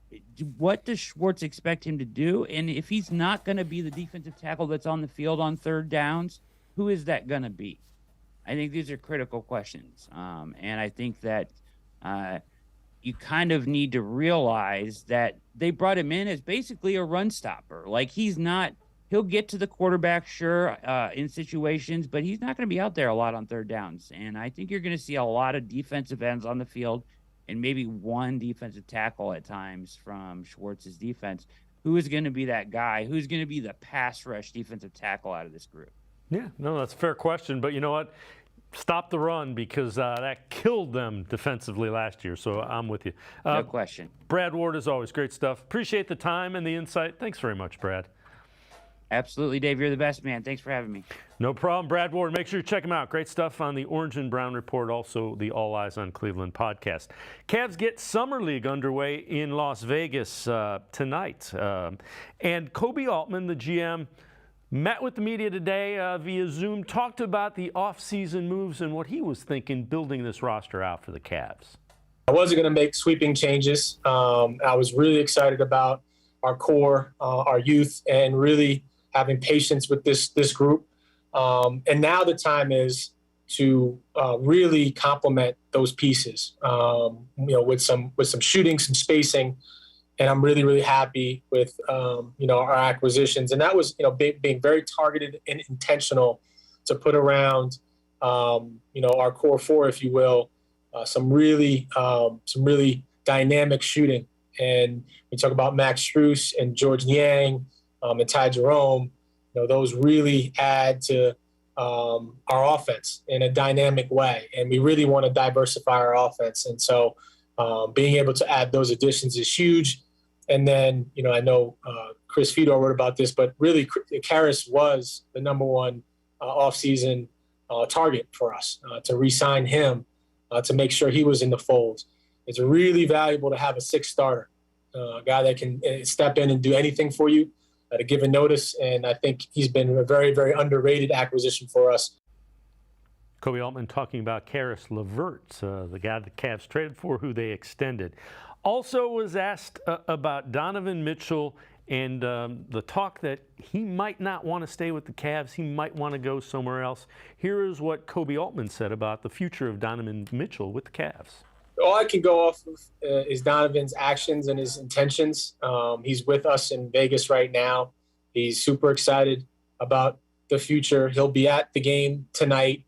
what does Schwartz expect him to do? And if he's not going to be the defensive tackle that's on the field on third downs, who is that going to be? I think these are critical questions. And I think that you kind of need to realize that they brought him in as basically a run stopper. Like, he'll get to the quarterback, sure, in situations, but he's not going to be out there a lot on third downs. And I think you're going to see a lot of defensive ends on the field and maybe one defensive tackle at times from Schwartz's defense. Who is going to be that guy? Who's going to be the pass rush defensive tackle out of this group? Yeah, no, that's a fair question. But you know what? Stop the run, because that killed them defensively last year. So I'm with you. No question. Brad Ward, as always, great stuff. Appreciate the time and the insight. Thanks very much, Brad. Absolutely, Dave. You're the best, man. Thanks for having me. No problem. Brad Ward, make sure you check him out. Great stuff on the Orange and Brown Report, also the All Eyez on Cleveland podcast. Cavs get Summer League underway in Las Vegas tonight. And Kobe Altman, the GM, met with the media today via Zoom, talked about the offseason moves and what he was thinking building this roster out for the Cavs. I wasn't going to make sweeping changes. I was really excited about our core, our youth, and really having patience with this group. And now the time is to really complement those pieces, with some shooting, some spacing. And I'm really, really happy with, our acquisitions. And that was, being very targeted and intentional to put around, our core four, if you will, some really dynamic shooting. And we talk about Max Strus and George Niang and Ty Jerome. Those really add to our offense in a dynamic way. And we really want to diversify our offense. And so being able to add those additions is huge. And then, I know Chris Fedor wrote about this, but really Karras was the number one offseason target for us to re-sign him, to make sure he was in the fold. It's really valuable to have a sixth starter, a guy that can step in and do anything for you. to give a notice, and I think he's been a very, very underrated acquisition for us. Kobe Altman talking about Karis LeVert, the guy the Cavs traded for, who they extended. Also was asked about Donovan Mitchell and the talk that he might not want to stay with the Cavs. He might want to go somewhere else. Here is what Kobe Altman said about the future of Donovan Mitchell with the Cavs. All I can go off of is Donovan's actions and his intentions. He's with us in Vegas right now. He's super excited about the future. He'll be at the game tonight.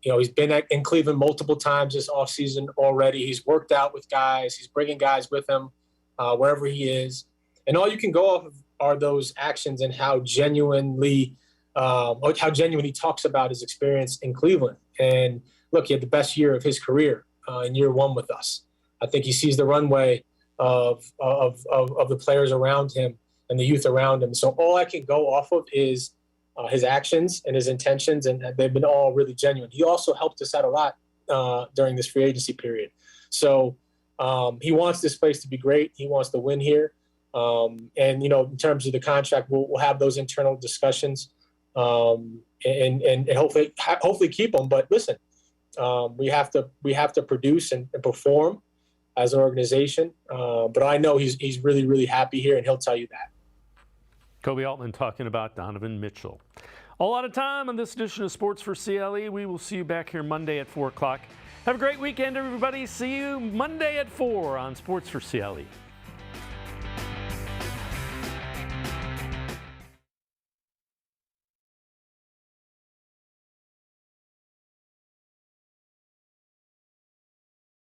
He's been in Cleveland multiple times this offseason already. He's worked out with guys. He's bringing guys with him wherever he is. And all you can go off of are those actions and how genuinely he talks about his experience in Cleveland. And look, he had the best year of his career in year one with us. I think he sees the runway of the players around him and the youth around him. So all I can go off of is his actions and his intentions, and they've been all really genuine. He also helped us out a lot during this free agency period. So he wants this place to be great. He wants to win here. And, in terms of the contract, we'll have those internal discussions and hopefully keep him. But listen, we have to produce and perform as an organization. But I know he's really, really happy here, and he'll tell you that. Kobe Altman talking about Donovan Mitchell. All out of time on this edition of Sports for CLE. We will see you back here Monday at 4 o'clock. Have a great weekend, everybody. See you Monday at 4 on Sports for CLE.